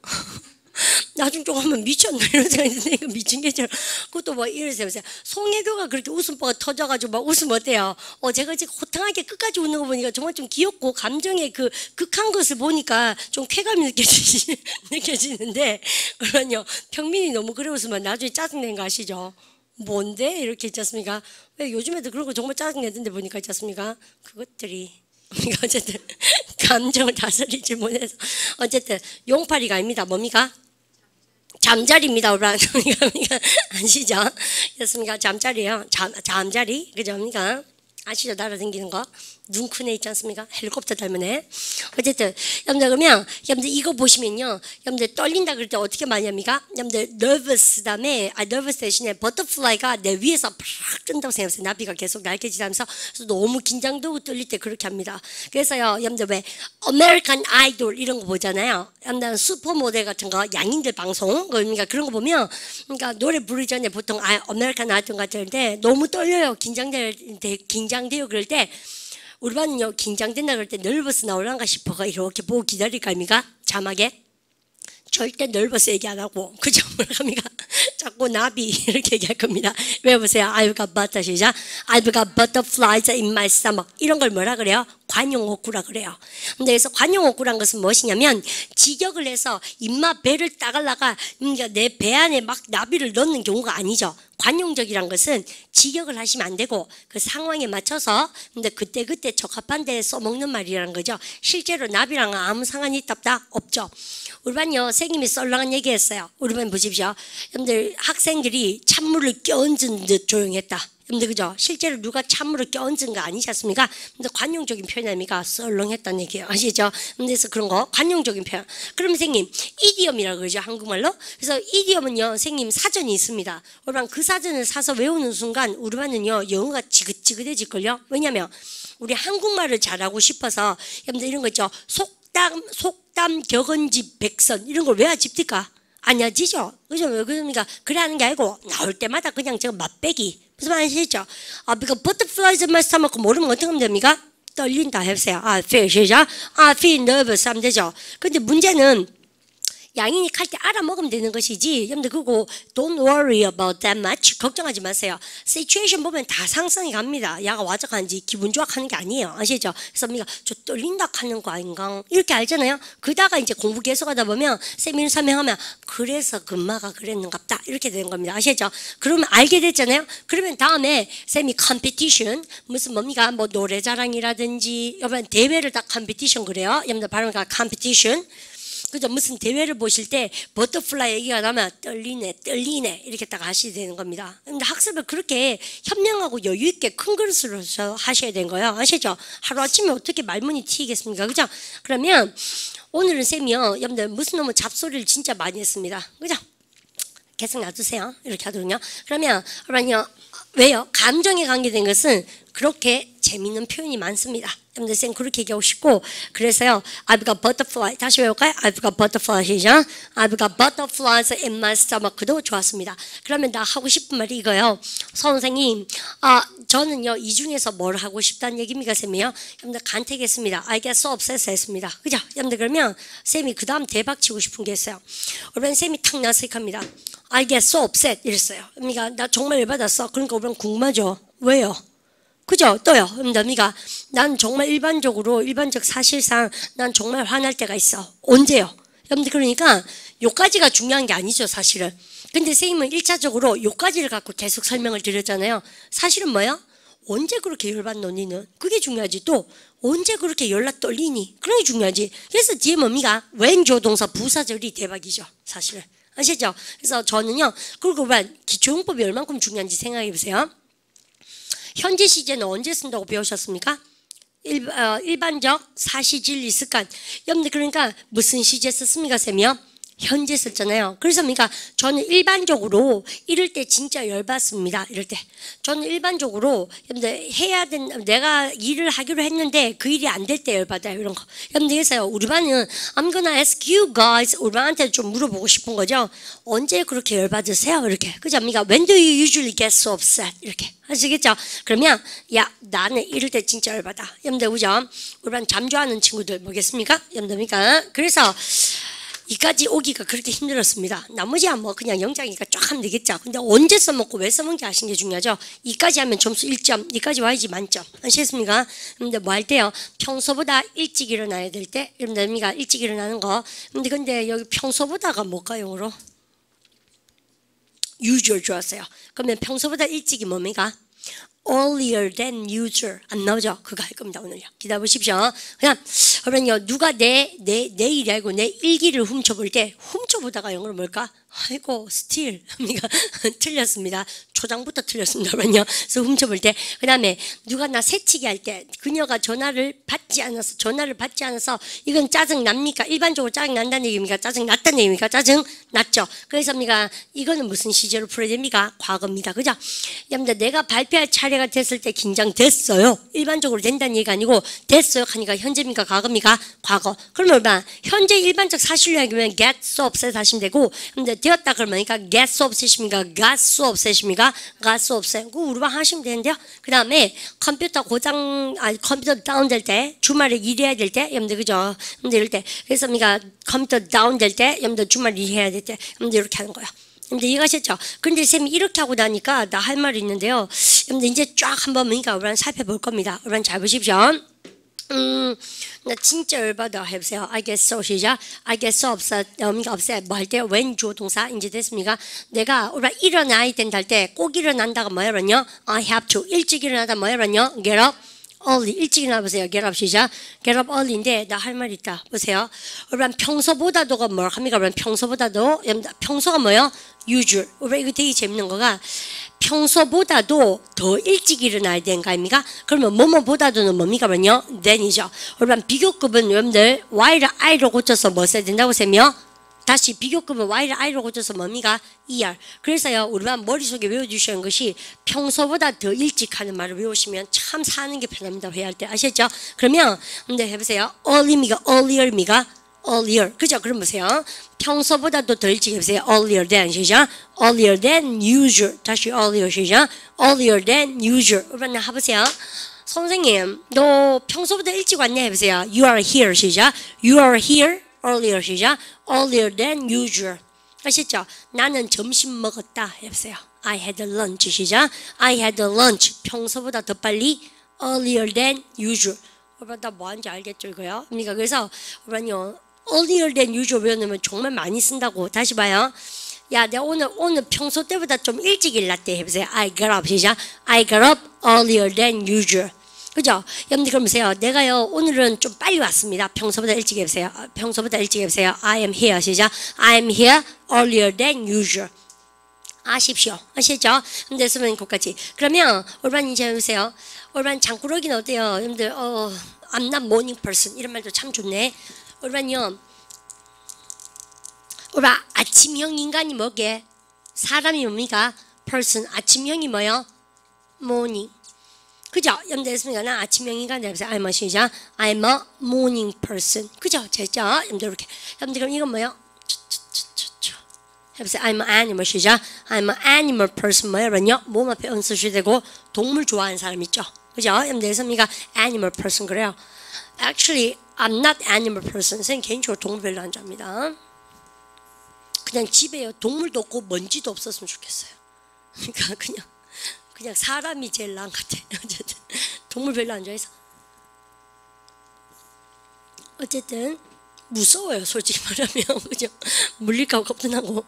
나중 좀 하면 미쳤나 이런 생각이 드니까 미친 게죠. 그것도 뭐 이러세요. 송혜교가 그렇게 웃음보가 터져가지고 막 웃으면 어때요? 제가 지금 호탕하게 끝까지 웃는 거 보니까 정말 좀 귀엽고 감정의 그 극한 것을 보니까 좀 쾌감이 느껴지는데 그러면요 평민이 너무 그래 웃으면 나중에 짜증낸 거 아시죠? 뭔데 이렇게 있지 않습니까? 왜 요즘에도 그런 거 정말 짜증내던데 보니까 있지 않습니까? 그것들이 그러니까 어쨌든 감정을 다스리지 못해서 어쨌든 용팔이가 아닙니다. 뭡니까? 잠자리입니다. 그러니까 아시죠? 그렇습니까? 잠자리예요. 잠자리 그죠? 그러니까 아시죠? 날아다니는 거. 눈 큰 애 있지 않습니까? 헬리콥터 닮은 애. 어쨌든 여러분들 그러면 여러분들 이거 보시면요. 여러분들 떨린다 그럴 때 어떻게 많이 합니까? 여러분들 nervous 다음에 nervous 대신에 butterfly가 내 위에서 팍 뜬다고 생각하세요. 나비가 계속 날개짓하면서 그래서 너무 긴장되고 떨릴 때 그렇게 합니다. 그래서요. 여러분들 왜 American Idol 이런 거 보잖아요. 여러분들 슈퍼모델 같은 거 양인들 방송 그러니까 그런 거 보면 그러니까 노래 부르기 전에 보통 American Idol 같은데 너무 떨려요. 긴장돼요. 그럴 때 우리 반은요 긴장된다 그럴 때 nervous 나올란가 싶어가 이렇게 보고 기다릴 거 아닙니까? 자막에 절대 nervous 얘기 안 하고 그죠? 뭐랍니까? 자꾸 하고 나비 이렇게 얘기할 겁니다. 외워보세요. I've got butter. 시작. I've got butterflies in my stomach. 이런 걸 뭐라 그래요? 관용옥구라 그래요. 근데 그래서 관용옥구란 것은 무엇이냐면 직역을 해서 입맛 배를 따갈라가 그러니까 내 배 안에 막 나비를 넣는 경우가 아니죠. 관용적이란 것은 직역을 하시면 안 되고 그 상황에 맞춰서 근데 그때 적합한 데 써먹는 말이라는 거죠. 실제로 나비랑은 아무 상관이 있다 없죠. 우리 반요 선생님이 썰렁한 얘기했어요. 우리 반 보십시오. 여러분들 학생들이 찬물을 껴얹은 듯 조용했다. 여러분들 그죠? 실제로 누가 찬물을 껴얹은 거 아니지 않습니까? 근데 관용적인 표현 아닙니까? 썰렁했다는 얘기예요. 아시죠? 그래서 그런 거 관용적인 표현. 그럼 선생님 이디엄이라고 그러죠 한국말로. 그래서 이디엄은요 선생님 사전이 있습니다. 우리 반 그 사전을 사서 외우는 순간 우리 반은요 영어가 지긋지긋해질걸요. 왜냐면 우리 한국말을 잘하고 싶어서 여러분들 이런 거 있죠. 속담 격언지 백선 이런 걸 외워 집니까? 아니야지죠. 그죠? 왜 그럽니까? 그래 하는 게 아니고 나올 때마다 그냥 제가 맛배기 무슨 말 아시죠? 그러니까 butterflies in my stomach 모르면 어떻게 하면 됩니까? 떨린다 해보세요. feel 시작. feel nervous 하면 되죠. 근데 문제는 양인이 칼 때 알아먹으면 되는 것이지 여러분들 그거 don't worry about that much 걱정하지 마세요. situation 보면 다 상상이 갑니다. 야가 와적한지 기분 좋아 하는 게 아니에요. 아시죠? 그래서 우리가 저 떨린다 하는 거 아닌가 이렇게 알잖아요. 그다가 이제 공부 계속하다 보면 쌤이 설명하면 그래서 금마가 그랬는갑다 이렇게 되는 겁니다. 아시죠? 그러면 알게 됐잖아요. 그러면 다음에 쌤이 competition 무슨 뭡니까? 뭐 노래자랑이라든지 여러분 대회를 다 competition 그래요. 여러분들 발음가 competition 그죠? 무슨 대회를 보실 때 버터플라이 얘기가 나면 떨리네 이렇게 딱 하셔야 되는 겁니다. 근데 학습을 그렇게 현명하고 여유 있게 큰 그릇으로 하셔야 되는 거예요. 아시죠? 하루아침에 어떻게 말문이 튀겠습니까? 그죠? 그러면 오늘은 쌤이요 여러분들 무슨 놈의 잡소리를 진짜 많이 했습니다. 그죠? 계속 놔두세요. 이렇게 하거든요. 그러면 여러분요 왜요? 감정에 관계된 것은 그렇게 재미있는 표현이 많습니다. 여러분들 쌤 그렇게 얘기하고 싶고 그래서요 I've got butterfly 다시 외울까요? I've got butterfly 시작. I've got butterflies in my stomach도 좋았습니다. 그러면 나 하고 싶은 말이 이거요. 선생님 저는요 이 중에서 뭘 하고 싶다는 얘기입니까 쌤이요? 여러분들 간택했습니다. I get so obsessed 했습니다. 그죠? 여러분들 그러면 쌤이 그 다음 대박 치고 싶은 게 있어요. 여러분 쌤이 탁 나서익합니다. I get so upset 이랬어요. 그러니까 나 정말 열받았어. 그러니까 우리는 궁금하죠. 왜요? 그죠? 또요. 그러니까 난 정말 일반적 사실상 난 정말 화날 때가 있어. 언제요? 여러분들 그러니까 요까지가 중요한 게 아니죠 사실은. 근데 선생님은 1차적으로 요까지를 갖고 계속 설명을 드렸잖아요. 사실은 뭐야? 언제 그렇게 열받노 니는? 그게 중요하지. 또 언제 그렇게 열나 떨리니? 그런 게 중요하지. 그래서 뒤에 뭡니까? when 조동사 부사절이 대박이죠 사실은. 아시죠? 그래서 저는요 그리고 기초용법이 얼만큼 중요한지 생각해 보세요. 현재 시제는 언제 쓴다고 배우셨습니까? 일반적, 사시질, 있을까? 여러분들 그러니까 무슨 시제 썼습니까 쌤이요? 현재 썼잖아요. 그래서 그러니까 저는 일반적으로 이럴 때 진짜 열받습니다. 이럴 때 저는 일반적으로 여러분들 해야 된 내가 일을 하기로 했는데 그 일이 안 될 때 열받아요. 이런 거. 여러분들 그래서요 우리 반은 I'm gonna ask you guys 우리 반한테 좀 물어보고 싶은 거죠. 언제 그렇게 열받으세요? 이렇게 그죠? 그러니까 when do you usually get so upset? 이렇게 아시겠죠? 그러면 야 나는 이럴 때 진짜 열받아. 여러분들 그죠? 우리 반 잠좋아하는 친구들 뭐겠습니까? 여러분들 그러니까 그래서 이까지 오기가 그렇게 힘들었습니다. 나머지야 뭐 그냥 영장이니까 쫙 하면 되겠죠. 근데 언제 써먹고 왜 써먹는지 아시는 게 중요하죠. 이까지 하면 점수 1점, 이까지 와야지 만점. 아시겠습니까? 근데 뭐 할 때요? 평소보다 일찍 일어나야 될 때, 여러분들 일찍 일어나는 거. 근데 여기 평소보다가 뭘까 영어로? usual 좋았어요. 그러면 평소보다 일찍이 뭡니까? earlier than usual 안 나오죠? 그거 할 겁니다 오늘요. 기다려보십시오. 그냥 그러면요 누가 내 일이 아니고 내 일기를 훔쳐볼 때 훔쳐보다가 영어로 뭘까? 아이고 steal 틀렸습니다. 초장부터 틀렸습니다. 그러면요 그래서 훔쳐볼 때 그 다음에 누가 나 새치기 할 때 그녀가 전화를 받지 않아서 이건 짜증 납니까? 일반적으로 짜증 난다는 얘기입니까? 짜증 났다는 얘기입니까? 짜증 났죠. 그래서 이거는 무슨 시제로 풀어야 됩니까? 과거입니다. 그죠? 여러분들 내가 발표할 차례가 됐을 때 긴장됐어요. 일반적으로 된다는 얘기가 아니고 됐어요 하니까 현재입니까? 과거입니까? 과거. 그러면 현재 일반적 사실로 얘기하면 get so upset 하시면 되고 근데 되었다 그러면 get so upset입니까? got so upset입니까? got so upset. 그거 우리 반 하시면 되는데요. 그 다음에 컴퓨터 다운될 때 주말에 일해야 될 때 여러분들 그죠? 여러분들 이럴 때 그래서 컴퓨터 다운될 때 여러분들 주말 일해야 될 때 여러분들 이렇게 하는 거예요. 근데 이해가셨죠? 근데 쌤이 이렇게 하고 나니까 나 할 말이 있는데요. 근데 이제 쫙 한번 우리가 우리는 살펴볼 겁니다. 우리는 잘 보십시오. 나 진짜 열받아 해보세요. I get so 시작. I get so upset. upset 뭐 할 때 when 조동사 이제 됐습니까? 내가 우리가 일어나야 된다 할 때 꼭 일어난다가 뭐야 그러냐? I have to 일찍 일어나다 뭐야 그러냐? Get up early 일찍 일어나 보세요. Get up 시작. Get up early인데 나 할 말 있다. 보세요. 우리가 평소보다도가 뭘 합니까? 우리가 평소보다도 평소가 뭐요? usual. 우리가 이거 되게 재밌는 거가 평소보다도 더 일찍 일어나야 되는 거 아닙니까? 그러면 뭐뭐보다도는 뭡니까? 그러면요? then이죠. 여러분 비교급은 여러분들 y를 i로 고쳐서 뭐 써야 된다고 쌤이요? 다시 비교급은 y를 i로 고쳐서 뭡니까? er. 그래서요 우리가 머릿속에 외워주시는 것이 평소보다 더 일찍 하는 말을 외우시면 참 사는 게 편합니다. 회의할 때 아셨죠? 그러면 근데 해보세요. early입니까? earlier입니까? earlier. 그죠? 그럼 보세요. 평소보다도 더 일찍 해보세요. earlier than 시작. earlier than usual. 다시 earlier 시작. earlier than usual. 여러분 해보세요. 선생님 너 평소보다 일찍 왔냐 해보세요. You are here 시작. You are here earlier 시작. earlier than usual. 아셨죠? 나는 점심 먹었다 해보세요. I had lunch 시작. I had lunch. 평소보다 더 빨리 earlier than usual. 여러분 다 뭐 하는지 알겠죠 이거요? 그러니까 그래서 여러분요 earlier than usual 외우면 정말 많이 쓴다고. 다시 봐요. 야, 내가 오늘 평소 때보다 좀 일찍 일어났대 해보세요. I got up 시작. I got up earlier than usual. 그죠? 여러분들 그럼 보세요. 내가요 오늘은 좀 빨리 왔습니다. 평소보다 일찍 해보세요. 평소보다 일찍 해보세요. I am here 시작. I am here earlier than usual. 아십시오. 아시죠? 근데 쓰면 똑같이. 그러면 올반 이제 해보세요. 올반 장꾸러기는 어때요? 여러분들 I'm not morning person 이런 말도 참 좋네. 올반요. 올반 아침형 인간이 뭐게? 사람이 뭡니까? person 아침형이 뭐요? morning. 그죠? 여러분들 했습니까? 나 아침형 인간 해보세요. I'm a 시작. I'm a morning person. 그죠? 됐죠? 여러분들 이렇게. 여러분들 그럼 이건 뭐요? 해보세요. I'm an animal 시작. I'm an animal person 뭐예요? 몸 앞에 은 쓰셔야 되고 동물 좋아하는 사람 있죠? 그죠? 여러분들 했습니까? animal person 그래요. Actually, I'm not animal person. 선생님 개인적으로 동물 별로 안 좋아합니다. 그냥 집에요. 동물도 없고 먼지도 없었으면 좋겠어요. 그러니까 그냥 사람이 제일 나은 것 같아요. 어쨌든 동물 별로 안 좋아해서 어쨌든 무서워요. 솔직히 말하면 그죠? 물릴까 겁나고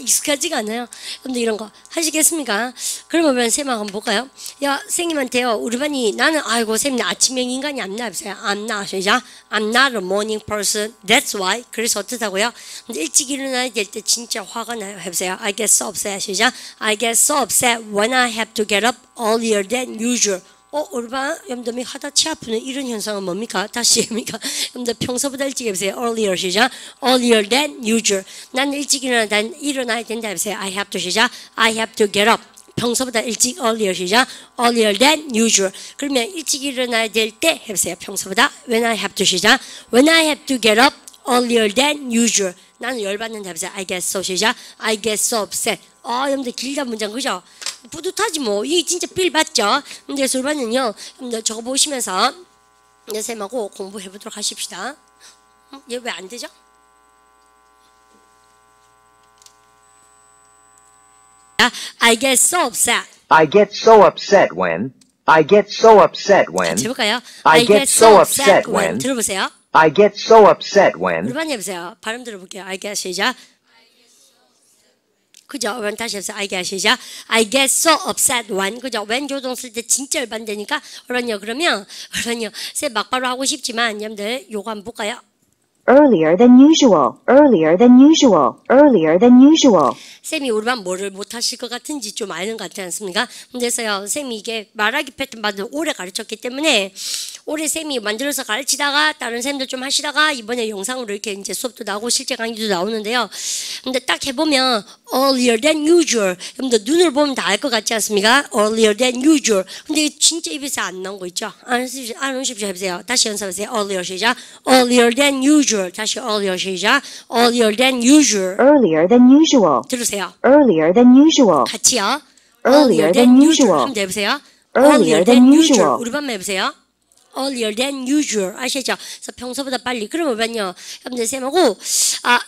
익숙하지가 않아요. 근데 이런 거 하시겠습니까? 그러면 쌤 한번 볼까요? 야 선생님한테요. 우리 반이 나는 아이고 쌤 아침형 인간이 안 나요. I'm not 시작. I'm not a morning person. That's why. 그래서 어떻다고요? 근데 일찍 일어나야 될 때 진짜 화가 나요. 해보세요. I get so upset 시작. I get so upset when I have to get up earlier than usual. 올바 여러분들 하다 치 아프는 이런 현상은 뭡니까? 다시 합니까? 여러분들 평소보다 일찍 해보세요. earlier 시작. earlier than usual. 나는 일찍 일어나야 된다 해보세요. I have to 시작. I have to get up. 평소보다 일찍 earlier 시작. earlier than usual. 그러면 일찍 일어나야 될 때 해보세요. 평소보다 when I have to 시작. when I have to get up earlier than usual. 나는 열받는다 해보세요. I get so 시작. I get so upset. 여러분들 길다 문장 그죠? 뿌듯하지 뭐. 이게 진짜 빌 받죠? 근데 솔반은요, 여러분들 저거 보시면서 쌤하고 공부해보도록 하십시다. 얘 왜 안 되죠? I get so upset. I get so upset when. I get so upset when. 같이 해볼까요? I get so upset when. 들어보세요. I get so upset when. 우리 해보세요. 발음 들어볼게요. I get 시작. 그죠? 그럼 다시 해보세요. I get 시작. I get so upset when. 그죠? when 조동 쓸 때 진짜 열받으니까 그러면 쌤 막바로 하고 싶지만 여러분들 요거 한번 볼까요? Earlier than usual. Earlier than usual. Earlier than usual. 쌤이 우리 반 뭐를 못하실 것 같은지 좀 아는 것 같지 않습니까? 그래서요, 쌤이 이게 말하기 패턴 받을 오래 가르쳤기 때문에 올해 쌤이 만들어서 가르치다가 다른 쌤들 좀 하시다가 이번에 영상으로 이렇게 이제 수업도 나오고 실제 강의도 나오는데요. 근데 딱 해보면 earlier than usual. 여러분들 눈을 보면 다 알 것 같지 않습니까? earlier than usual. 근데 진짜 입에서 안 나온 거 있죠? 안 오십시오 해보세요. 다시 연습하세요. earlier 시작. earlier than usual. 다시 earlier 시작. earlier than usual. Earlier than usual. 들으세요. Earlier than usual. 같이요. Earlier than usual. 한번 해보세요. Earlier than usual. 우리 반만 해보세요. earlier than usual. 아시죠? 그래서 평소보다 빨리. 그러면 뭐냐면 여러분들 쌤하고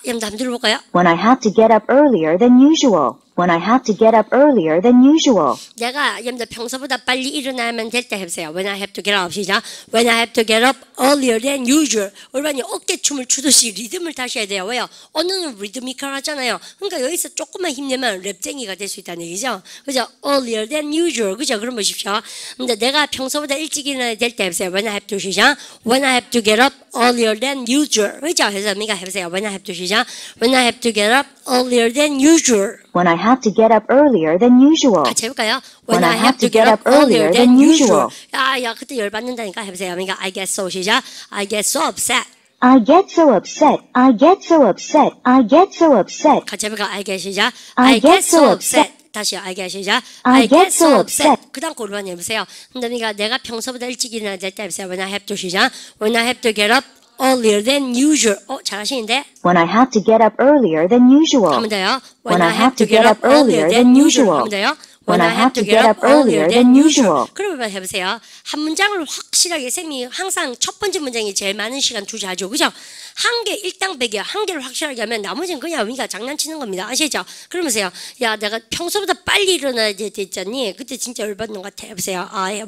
여러분들 한번 들어볼까요? When I have to get up earlier than usual. When I have to get up earlier than usual. 내가 여러분들 평소보다 빨리 일어나면 될 때 해보세요. When I have to get up. 시작. When I have to get up earlier than usual. 여러분이 어깨춤을 추듯이 리듬을 타셔야 돼요. 왜요? 언어는 리드미컬하잖아요. 그러니까 여기서 조금만 힘내면 랩쟁이가 될 수 있다는 얘기죠. 그죠? Earlier than usual. 그죠? 그럼 보십시오. 근데 내가 평소보다 일찍 일어나야 될 때 해보세요. When I have to. 시작. When I have to get up earlier than usual. 그죠? 그래서 미가 해보세요. When I have to. 시작. When I have to get up earlier than usual. When I have to get up earlier than usual. 같이 해볼까요? When I have to get up earlier than usual. 야, 그때 열받는다니까 해보세요. 그러니까 I get so. 시작. I get so upset. I get so upset. I get so upset. I get so upset. 같이 해볼까요? I get 시작. I get so upset. 다시요. I get 시작. I get so upset. 그 다음 거 올라와 해보세요. 근데 내가 평소보다 일찍 일어나야 될 때 해보세요. When I have to. 시작. When I have to get up earlier than usual. 잘하시는데? When I have to get up earlier than usual. 하면 돼요. When I have to get up earlier than usual. 하면 돼요. When I have to get up earlier than usual. 그러면 해보세요. 한 문장을 확실하게 쌤이 항상 첫 번째 문장이 제일 많은 시간 투자하죠. 그죠? 한 개 일당백이야. 한 개를 확실하게 하면 나머지는 그냥 우리가 장난치는 겁니다. 아시죠? 그러면서요. 야, 내가 평소보다 빨리 일어나야 됐잖니. 그때 진짜 열받는 것 같아. 해보세요. I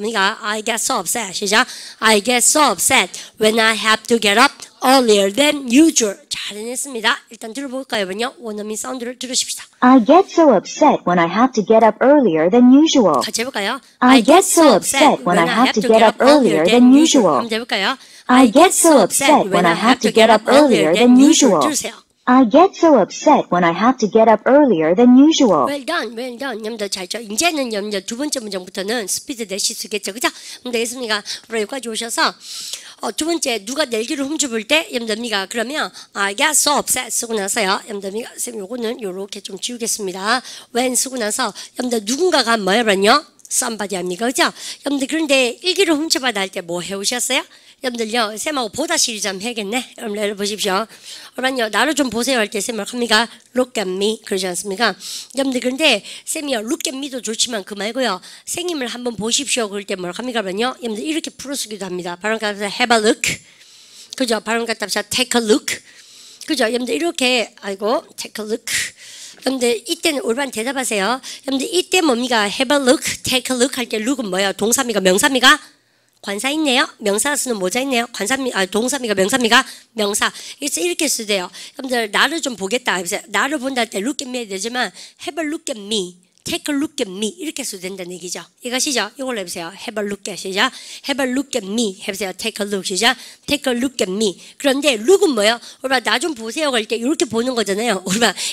get so upset. 시작. I get so upset when I have to get up earlier than usual. 잘 해냈습니다. 일단 들어볼까요? 원어민 사운드를 들으십시다. I get so upset when I have to get up earlier than usual. 같이 해볼까요? I get so upset when I have to get up earlier than usual. 한번 해볼까요? I get so upset when I have to get up earlier than usual. 들으세요. I get so upset when I have to get up earlier than usual. Well done, well done. 여러분들 잘죠. 이제는 여러분들 두 번째 문장부터는 스피드 내실 수 있겠죠. 그죠? 그럼 되겠습니까? 우리 여기까지 오셔서 두 번째 누가 넬기를 훔쳐볼 때 여러분들 그러면 I get so upset 쓰고 나서요. 여러분들 쌤 요거는 요렇게 좀 지우겠습니다. when 쓰고 나서 여러분들 누군가가 뭐 해봤냐? somebody 합니까? 그죠? 여러분들 그런데 일기를 훔쳐받아 할 때 뭐 해오셨어요? 여러분들요, 쌤하고 보다 시리 좀 해야겠네. 여러분들 보십시오. 여러분요, 나를 좀 보세요 할 때 쌤 뭐 합니까? Look at me. 그러지 않습니까? 여러분들 그런데 쌤이요, look at me도 좋지만 그 말고요, 선생님을 한번 보십시오. 그럴 때 뭘 합니까? 여러분들 이렇게 풀어쓰기도 합니다. 발음 갖다 have a look. 그죠? 발음 갖다 take a look. 그죠? 여러분들 이렇게, take a look. 여러분들 이때는 올바른 대답하세요. 여러분들 이때 뭡니까? have a look, take a look 할 때 look은 뭐예요? 동사입니까? 명사입니까? 관사 있네요. 명사 쓰는 모자 있네요. 동사입니까? 명사입니까? 명사. 그래서 이렇게 쓰대요. 여러분들 나를 좀 보겠다. 나를 본다 할 때 look at me 해야 되지만 have a look at me, take a look at me 이렇게 써도 된다는 얘기죠. 이것이죠. 이걸로 해보세요. have a look at 시작. have a look at me 해보세요. take a look 시작. take a look at me. 그런데 look은 뭐예요? 나 좀 보세요 할 때 이렇게 보는 거잖아요.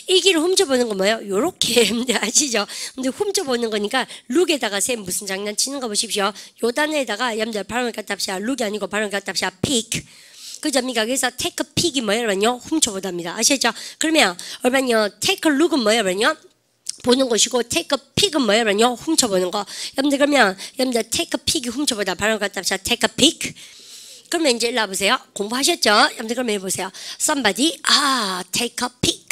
일기를 훔쳐보는 건 뭐예요? 이렇게 아시죠? 근데 훔쳐보는 거니까 look에다가 쌤 무슨 장난치는 거 보십시오. 요 단어에다가 여러분들 발음을 갖다 합시다. look이 아니고 발음을 갖다 합시다. pick. 그죠입니까? 그래서 take a pick이 뭐예요? 훔쳐보답니다. 아시죠? 그러면 take a look은 뭐예요? 보는 것이고 take a pick은 뭐예요? 훔쳐보는 거. 여러분들 그러면 여러분들 take a pick이 훔쳐보다 발음 갖다 합시다. take a pick. 그러면 이제 일로 와보세요. 공부하셨죠? 여러분들 그러면 해보세요. somebody take a pick.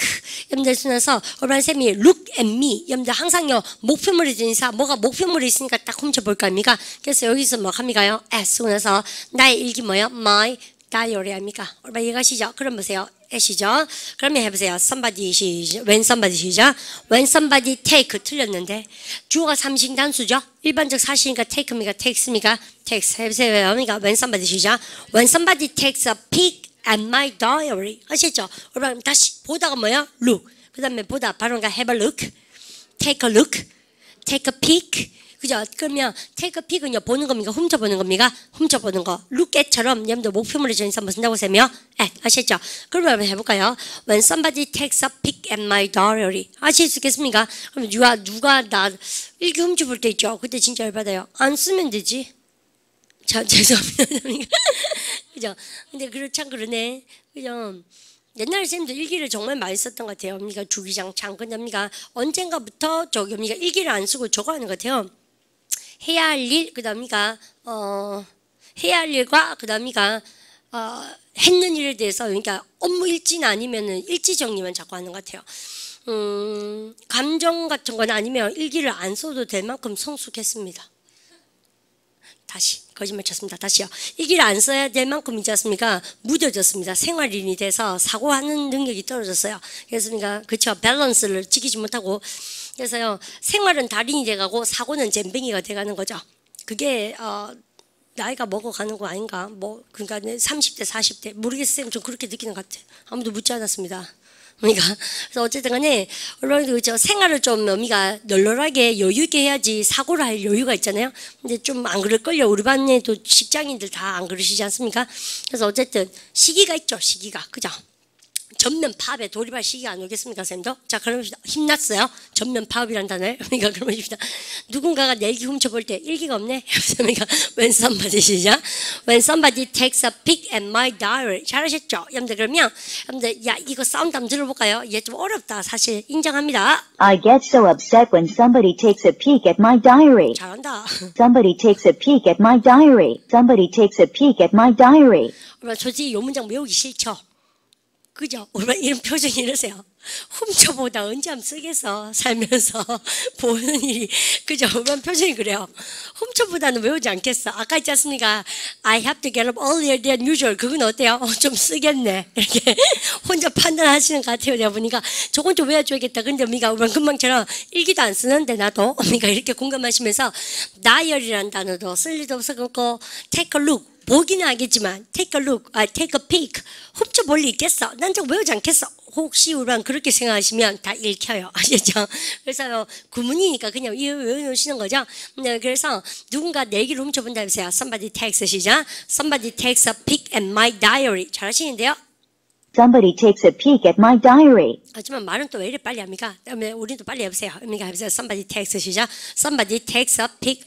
여러분들 쓰면서 얼마나 쌤이 look at me. 여러분들 항상요 목표물이 되니까 뭐가 목표물이 있으니까 딱 훔쳐볼 거 아닙니까? 그래서 여기서 뭐 합니까요? 쓰고 나서 나의 일기 뭐예요? my diary 합니까? 얼마나 이해가시죠? 그럼 보세요. 시죠? 그러면 해보세요. somebody 시작. when somebody 시작. when somebody take 틀렸는데 주어가 삼식 단수죠? 일반적 사실이니까 take입니까? takes입니까? takes 해보세요. 그러니까 when somebody 시작. when somebody takes a peek at my diary 아시죠? 그러면 다시 보다가 뭐야? look. 그 다음에 보다 발음가 have a look, take a look, take a peek. 그죠? 그러면 take a peek은요 보는 겁니까? 훔쳐보는 겁니까? 훔쳐보는 거. look at처럼 여러분들 목표물의 전치사 뭐 쓴다고 하세요? at 아시죠? 그러면 한번 해볼까요? when somebody takes a peek at my diary 아실 수 있겠습니까? 그럼 누가 나 일기 훔쳐볼 때 있죠? 그때 진짜 열받아요. 안 쓰면 되지. 죄송합니다. 그죠? 근데 참 그러네. 그죠? 옛날 쌤도 일기를 정말 많이 썼던 것 같아요. 그러니까 주기장창. 그러니까 언젠가부터 그러니까 일기를 안 쓰고 저거 하는 것 같아요. 해야 할 일, 그 다음이가, 해야 할 일과, 그 다음이가, 했는 일에 대해서, 그러니까 업무 일지나 아니면은 일지 정리만 자꾸 하는 것 같아요. 감정 같은 건 아니면 일기를 안 써도 될 만큼 성숙했습니다. 다시 거짓말 쳤습니다. 다시요. 이 길 안 써야 될 만큼 있지 않습니까? 무뎌졌습니다. 생활인이 돼서 사고하는 능력이 떨어졌어요. 그래서 그쵸, 밸런스를 지키지 못하고, 그래서요 생활은 달인이 돼가고 사고는 잼뱅이가 돼가는 거죠. 그게 나이가 먹어가는 거 아닌가? 뭐 그러니까 30대 40대 모르겠어요. 좀 그렇게 느끼는 것 같아요. 아무도 묻지 않았습니다. 그러니까 그래서 어쨌든 간에 그렇죠. 생활을 좀 우리가 널널하게 여유 있게 해야지 사고를 할 여유가 있잖아요. 근데 좀 안 그럴걸요. 우리 반에도 직장인들 다 안 그러시지 않습니까? 그래서 어쨌든 시기가 있죠. 시기가. 그죠? 전면 파업에 돌입할 시기가 안 오겠습니까, 쌤도? 자, 그러면 힘났어요. 전면 파업이란 단어를. 그러니까 그러면 누군가가 내 일기 훔쳐볼 때 일기가 없네. 그러니까 when somebody 시작. When somebody takes a peek at my diary. 잘하셨죠? 여러분들 그러면 여러분들 야 이거 사운드 한번 들어볼까요? 얘 좀 어렵다. 사실 인정합니다. I get so upset when somebody takes a peek at my diary. 잘한다. Somebody takes a peek at my diary. Somebody takes a peek at my diary. 솔직히 이 문장 외우기 싫죠? 그죠? 얼마나 이런 표정이 이러세요. 훔쳐보다 언제 한번 쓰겠어. 살면서 보는 일이. 그죠? 얼마나 표정이 그래요. 훔쳐보다는 외우지 않겠어. 아까 있지 않습니까? I have to get up earlier than usual. 그건 어때요? 좀 쓰겠네. 이렇게 혼자 판단하시는 것 같아요. 내가 보니까 저건 좀 외워줘야겠다. 근데 우리가 금방처럼 일기도 안 쓰는데 나도 우리가 이렇게 공감하시면서 다이어리라는 단어도 쓸 일도 없었고 take a look. 보기는 하겠지만 take a look, take a peek 훔쳐볼 일 있겠어? 난 좀 외우지 않겠어? 혹시 우리만 그렇게 생각하시면 다 읽혀요. 아시죠? 그래서 구문이니까 그냥 외워놓으시는 거죠. 네, 그래서 누군가 내 얘기를 훔쳐본다 해보세요. Somebody takes 시작. Somebody takes a peek at my diary. 잘하시는데요? Somebody takes a peek at my diary. 하지만 말은 또 왜 이렇게 빨리 합니까? 우리도 빨리 해보세요. 해보세요. Somebody takes 시작. Somebody takes a peek.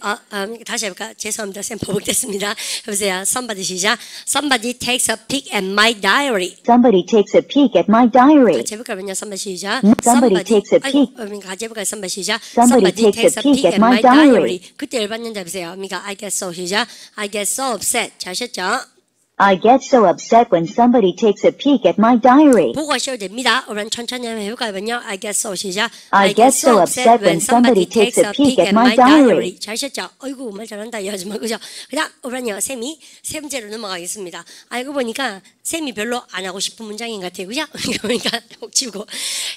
다시 해볼까? 죄송합니다. 쌤 버벅됐습니다. 해보세요. Somebody 시작. Somebody takes a peek at my diary. Somebody takes a peek at my diary. 같이 해볼까요? Somebody 시작. Somebody takes a peek. 같이 해볼까요? Somebody 시작. Somebody takes a peek at my diary. 그때 열받는다 해보세요. I get so 시작. I get so upset. 잘하셨죠? I get so upset when somebody takes a peek at my diary. 보고 하셔도 됩니다. 우선 천천히 한번 해볼까요? I get so 시작. I get so upset when somebody takes a peek at my diary. 잘하셨죠? 어이구 말 잘한다 이 아줌마 그죠? 그다음 우선요 쌤이 세 번째로 넘어가겠습니다. 알고 보니까 쌤이 별로 안 하고 싶은 문장인 것 같아요, 그죠? 그러니까 혹 치고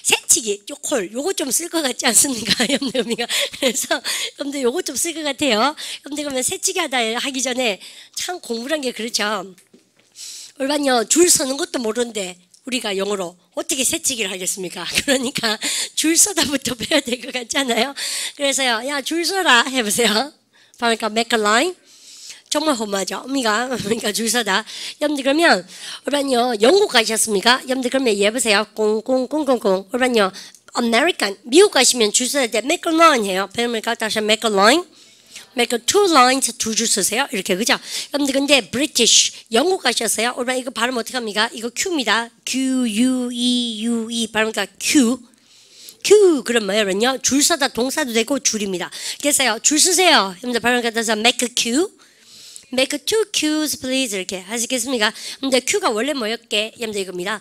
새치기, 요콜 요거 좀 쓸 것 같지 않습니까, 여러분들? 그래서 여러분들 요거 좀 쓸 것 같아요. 여러분들 그러면 새치기 하기 전에 참 공부란 게 그렇죠. 얼마냐 줄 서는 것도 모르는데 우리가 영어로 어떻게 새치기를 하겠습니까? 그러니까 줄 서다부터 배워야 될 것 같잖아요. 그래서요, 야 줄 서라 해보세요. 그러니까 make a line. 정말 험하죠. 그러니까 줄 서다. 여러분들 그러면 얼마냐 영국 가셨습니까? 여러분들 그러면 얘 보세요. 0000 얼마냐 American 미국 가시면 줄 서야 돼. make a line 해요. 그러니까 다시 make a line. make two lines 두 줄 쓰세요. 이렇게 그죠? 여러분들 근데 British 영국 가셨어요? 오늘 이거 발음 어떻게 합니까? 이거 Q입니다. Q-U-E-U-E 발음이니까 Q. 그럼 뭐예요? 줄 서다 동사도 되고 줄입니다. 그래서요 줄 쓰세요. 여러분들 발음 같아서 make a queue. make two queues please 이렇게 하시겠습니까? 근데 Q가 원래 뭐였게? 여러분들 이겁니다.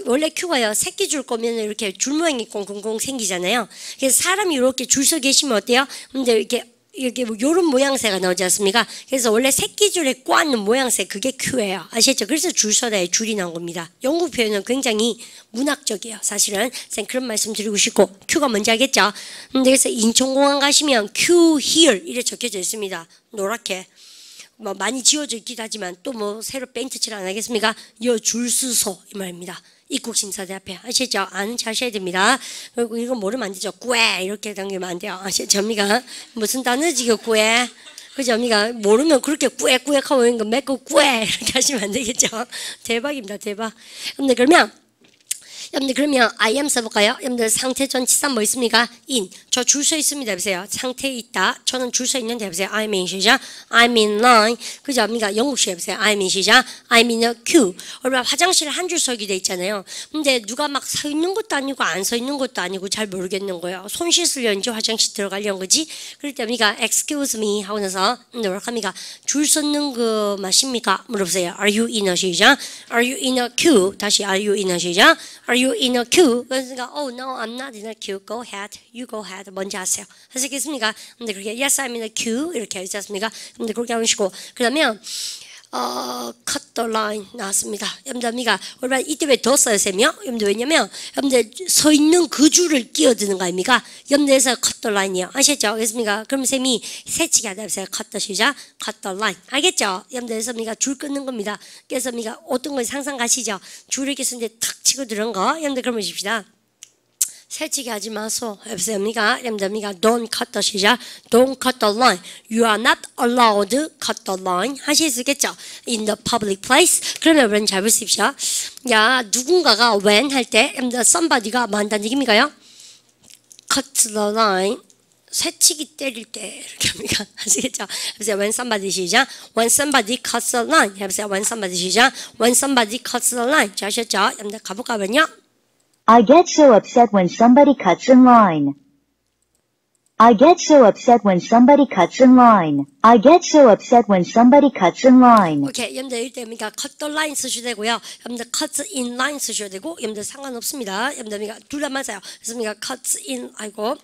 원래 Q가요 새끼 줄 거면 이렇게 줄 모양이 꽁꽁꽁 생기잖아요. 그래서 사람이 이렇게 줄 서 계시면 어때요? 근데 이렇게 뭐 요런 모양새가 나오지 않습니까? 그래서 원래 새끼줄에 꽈는 모양새 그게 Q예요. 아시겠죠? 그래서 줄 서다에 줄이 나온 겁니다. 영국 표현은 굉장히 문학적이에요. 사실은 쌤 그런 말씀 드리고 싶고 Q가 뭔지 알겠죠? 그래서 인천공항 가시면 Q here 이렇게 적혀져 있습니다. 노랗게. 뭐 많이 지워져 있기도 하지만 또 뭐 새로 페인트 칠 안 하겠습니까? 여 줄 서서 이 말입니다. 입국심사대 앞에 아시죠? 아는 체 하셔야 됩니다. 그리고 이거 모르면 안 되죠. 꾸에 이렇게 당기면 안 돼요. 아시죠? 언니가 무슨 단어지 그 꾸에? 그죠? 언니가 모르면 그렇게 꾸액꾸액 하고 있는 거 맺고 꾸에 이렇게 하시면 안 되겠죠? 대박입니다. 대박. 근데 그러면 여러분들 그러면 I am 써볼까요? 여러분들 상태 전치사 뭐 있습니까? in. 저 줄 서 있습니다. 보세요. 상태에 있다. 저는 줄 서 있는데 보세요. I'm in 시작. I'm in line. 그죠? 언니가 영국식 해보세요. I'm in 시작. I'm in a queue. 얼마나 화장실 한 줄 서기 돼 있잖아요. 근데 누가 막 서 있는 것도 아니고 안 서 있는 것도 아니고 잘 모르겠는 거예요. 손 씻으려는지 화장실 들어가려는 거지. 그럴 때 언니가 excuse me 하고 나서 노력합니까? 줄 서는 거 맞습니까? 물어보세요. Are you in a 시작. Are you in a queue? 다시 Are you in a 시작. Are you you in a queue? 그러니까 oh no, I'm not in a queue. Go ahead. You go ahead. 먼저 하세요. 하시겠습니까? 근데 그렇게 yes, I'm in a queue 이렇게 하지 않습니까? 근데 그렇게 하시고 그러면 cut the line 나왔습니다. 여러분들, 우리가 이때 왜 더 써요, 쌤이요? 여러분들, 왜냐면, 여러분들, 서 있는 그 줄을 끼어드는 거 아닙니까? 여러분들에서 cut the line이요. 아시겠죠? 알겠습니까? 그럼 쌤이 새치기 하다 해보세요. cut the 시작, cut the line. 알겠죠? 여러분들에서 줄 끊는 겁니다. 그래서 어떤 걸 상상 가시죠? 줄을 이렇게 쓰는데 탁 치고 들은 거. 여러분들, 그럼 보십시다. 새치기 하지 마소. 여보세요, 여러분들, don't cut the 시작, don't cut the line. You are not allowed to cut the line. 하실 수 있겠죠? In the public place. 그러면 여러분 잘 보십시오. 야, 누군가가 when 할 때, 여러분들, somebody가 뭐 한다는 얘기입니까요? cut the line. 새치기 때릴 때 이렇게 합니까? 아시겠죠? 해보세요. When somebody 시작. When somebody cuts the line. 해보세요. When somebody 시작. When somebody cuts the line. 자, 아셨죠? 여러분들 가볼까면요. I get so upset when somebody cuts in line. I get so upset when somebody cuts in line. I get so upset when somebody cuts in line. 오케이, 여러분들 이때 cut the line 쓰셔도 되고요. 여러분들 cut in line 쓰셔도 되고, 여러분들 상관없습니다. 여러분들 둘 다 맞아요. 그래서 cut in 아이고.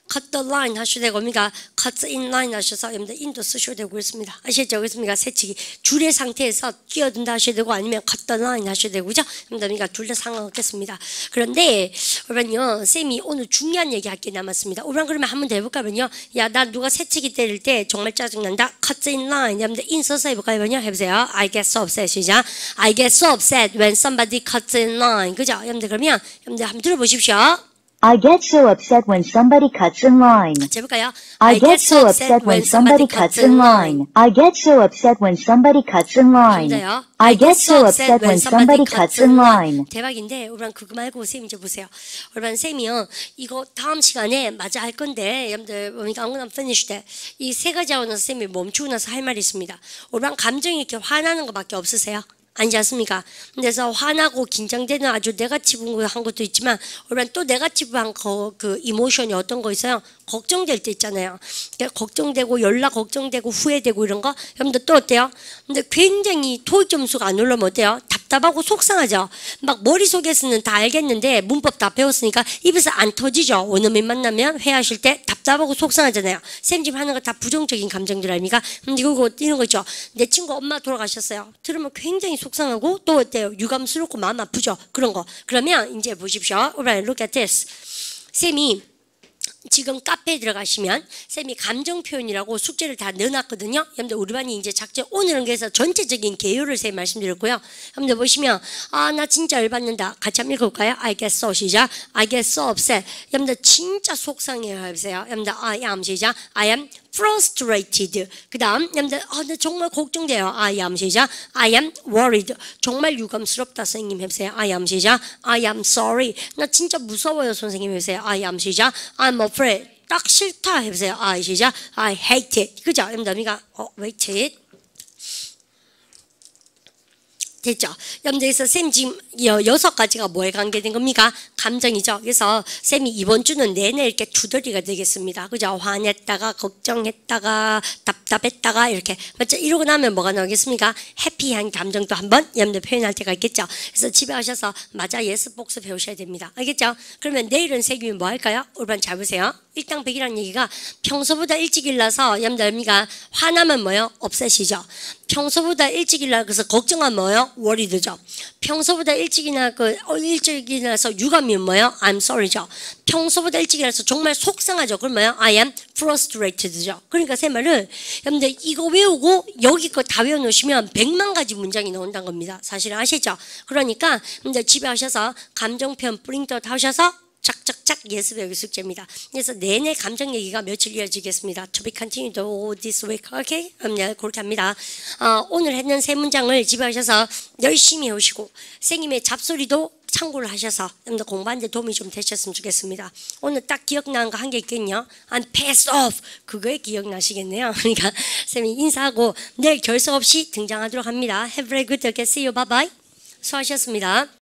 cut the line 하셔도 되고, cut in line 하셔서 여러분들 in도 쓰셔도 되고 그렇습니다. 아시겠죠? 그렇습니까? 새치기 줄의 상태에서 끼어든다 하셔도 되고, 아니면 cut the line 하셔도 되고, 그죠? 여러분들 둘 다 상관없겠습니다. 그런데 여러분요, 쌤이 오늘 중요한 얘기 할 게 남았습니다. 여러분 그러면 한번 더 해볼까요? 야, 나 누가 새치기 때릴 때 정말 짜증난다. cut in line. 여러분들 in 써서 해볼까요? 해보세요. I get so upset. 시작. I get so upset when somebody cuts in line. 그죠? 여러분들 그러면 여러분들 한번 들어보십시오. I get so upset when somebody cuts in line. 같이 해볼까요? I get so upset when somebody cuts in line. I get so upset when somebody cuts in line. I get so upset when somebody cuts in line. 대박인데, 여러분 그거 말고 쌤 이제 보세요. 여러분 쌤이요, 이거 다음 시간에 마저 할 건데, 여러분들 I'm gonna finish that. 이 세 가지 하고 나서 쌤이 멈추고 나서 할 말이 있습니다. 여러분 감정이 이렇게 화나는 것밖에 없으세요? 아니지 않습니까? 그래서 화나고 긴장되는 아주 네거티브한 것도 있지만, 여러분 또 네거티브한 그 이모션이 어떤 거 있어요? 걱정될 때 있잖아요. 걱정되고 연락 걱정되고 후회되고 이런 거. 여러분들 또 어때요? 근데 굉장히 토익 점수가 안 올라오면 어때요? 답답하고 속상하죠. 막 머릿속에서는 다 알겠는데 문법 다 배웠으니까 입에서 안 터지죠. 원어민 만나면 회화하실 때 답답하고 속상하잖아요. 쌤 지금 하는 거 다 부정적인 감정들 아닙니까? 근데 이거 이런 거 있죠. 내 친구 엄마 돌아가셨어요. 들으면 굉장히 속상하고 또 어때요? 유감스럽고 마음 아프죠. 그런 거. 그러면 이제 보십시오. Alright, look at this. 쌤이 지금 카페에 들어가시면 쌤이 감정 표현이라고 숙제를 다 넣어놨거든요. 여러분들 우리 반이 이제 작전 오늘은 그래서 전체적인 개요를 쌤 말씀드렸고요. 여러분들 보시면 아, 나 진짜 열받는다. 같이 한번 읽어볼까요? I get so 시작. I get so upset. 여러분들 진짜 속상해요. 해보세요. 여러분들 I am 시작. I am frustrated. 그 다음 여러분들 나 정말 걱정돼요. I am 시작. I am worried. 정말 유감스럽다. 선생님 해보세요. I am 시작. I am sorry. 나 진짜 무서워요. 선생님 해보세요. I am 시작. I'm afraid. 딱 싫다 해보세요. I 시작. I hate it. 그죠? 여러분들 wait it. 됐죠? 여러분들에서 쌤 지금 6가지가 뭐에 관계된 겁니까? 감정이죠. 그래서 쌤이 이번 주는 내내 이렇게 두더리가 되겠습니다. 그죠? 화냈다가 걱정했다가 답답했다가 이렇게 맞죠? 이러고 나면 뭐가 나오겠습니까? 해피한 감정도 한번 여러분들 표현할 때가 있겠죠. 그래서 집에 가셔서 맞아 예스 복수 배우셔야 됩니다. 알겠죠? 그러면 내일은 쌤이 뭐 할까요? 여러분 잘 보세요. 일당백이라는 얘기가 평소보다 일찍 일어나서 여러분들 화나면 뭐요? 없애시죠. 평소보다 일찍 일어나 그래서 걱정하면 뭐요? worried죠. 평소보다 일찍 일어나서 유감이면 뭐요? I'm sorry죠. 평소보다 일찍 일어나서 정말 속상하죠. 그럼 뭐요? I am frustrated죠. 그러니까 제 말은 여러분들 이거 외우고 여기 거 다 외워놓으시면 100만 가지 문장이 나온다는 겁니다. 사실 아시죠? 그러니까 여러분들 집에 가셔서 감정표현 프린트아웃 하셔서 착착착 예습 배우기 숙제입니다. 그래서 내내 감정 얘기가 며칠 이어지겠습니다. To be continued this week. 오케이? 그렇게 합니다. 오늘 했는 세 문장을 집에 가셔서 열심히 해오시고 선생님의 잡소리도 참고를 하셔서 여러분들 공부하는데 도움이 좀 되셨으면 좋겠습니다. 오늘 딱 기억나는 거 한 개 있겠냐? I'm pissed off. 그거에 기억나시겠네요. 그러니까 쌤이 인사하고 내일 결석 없이 등장하도록 합니다. Have a very good day. See you. Bye bye. 수고하셨습니다.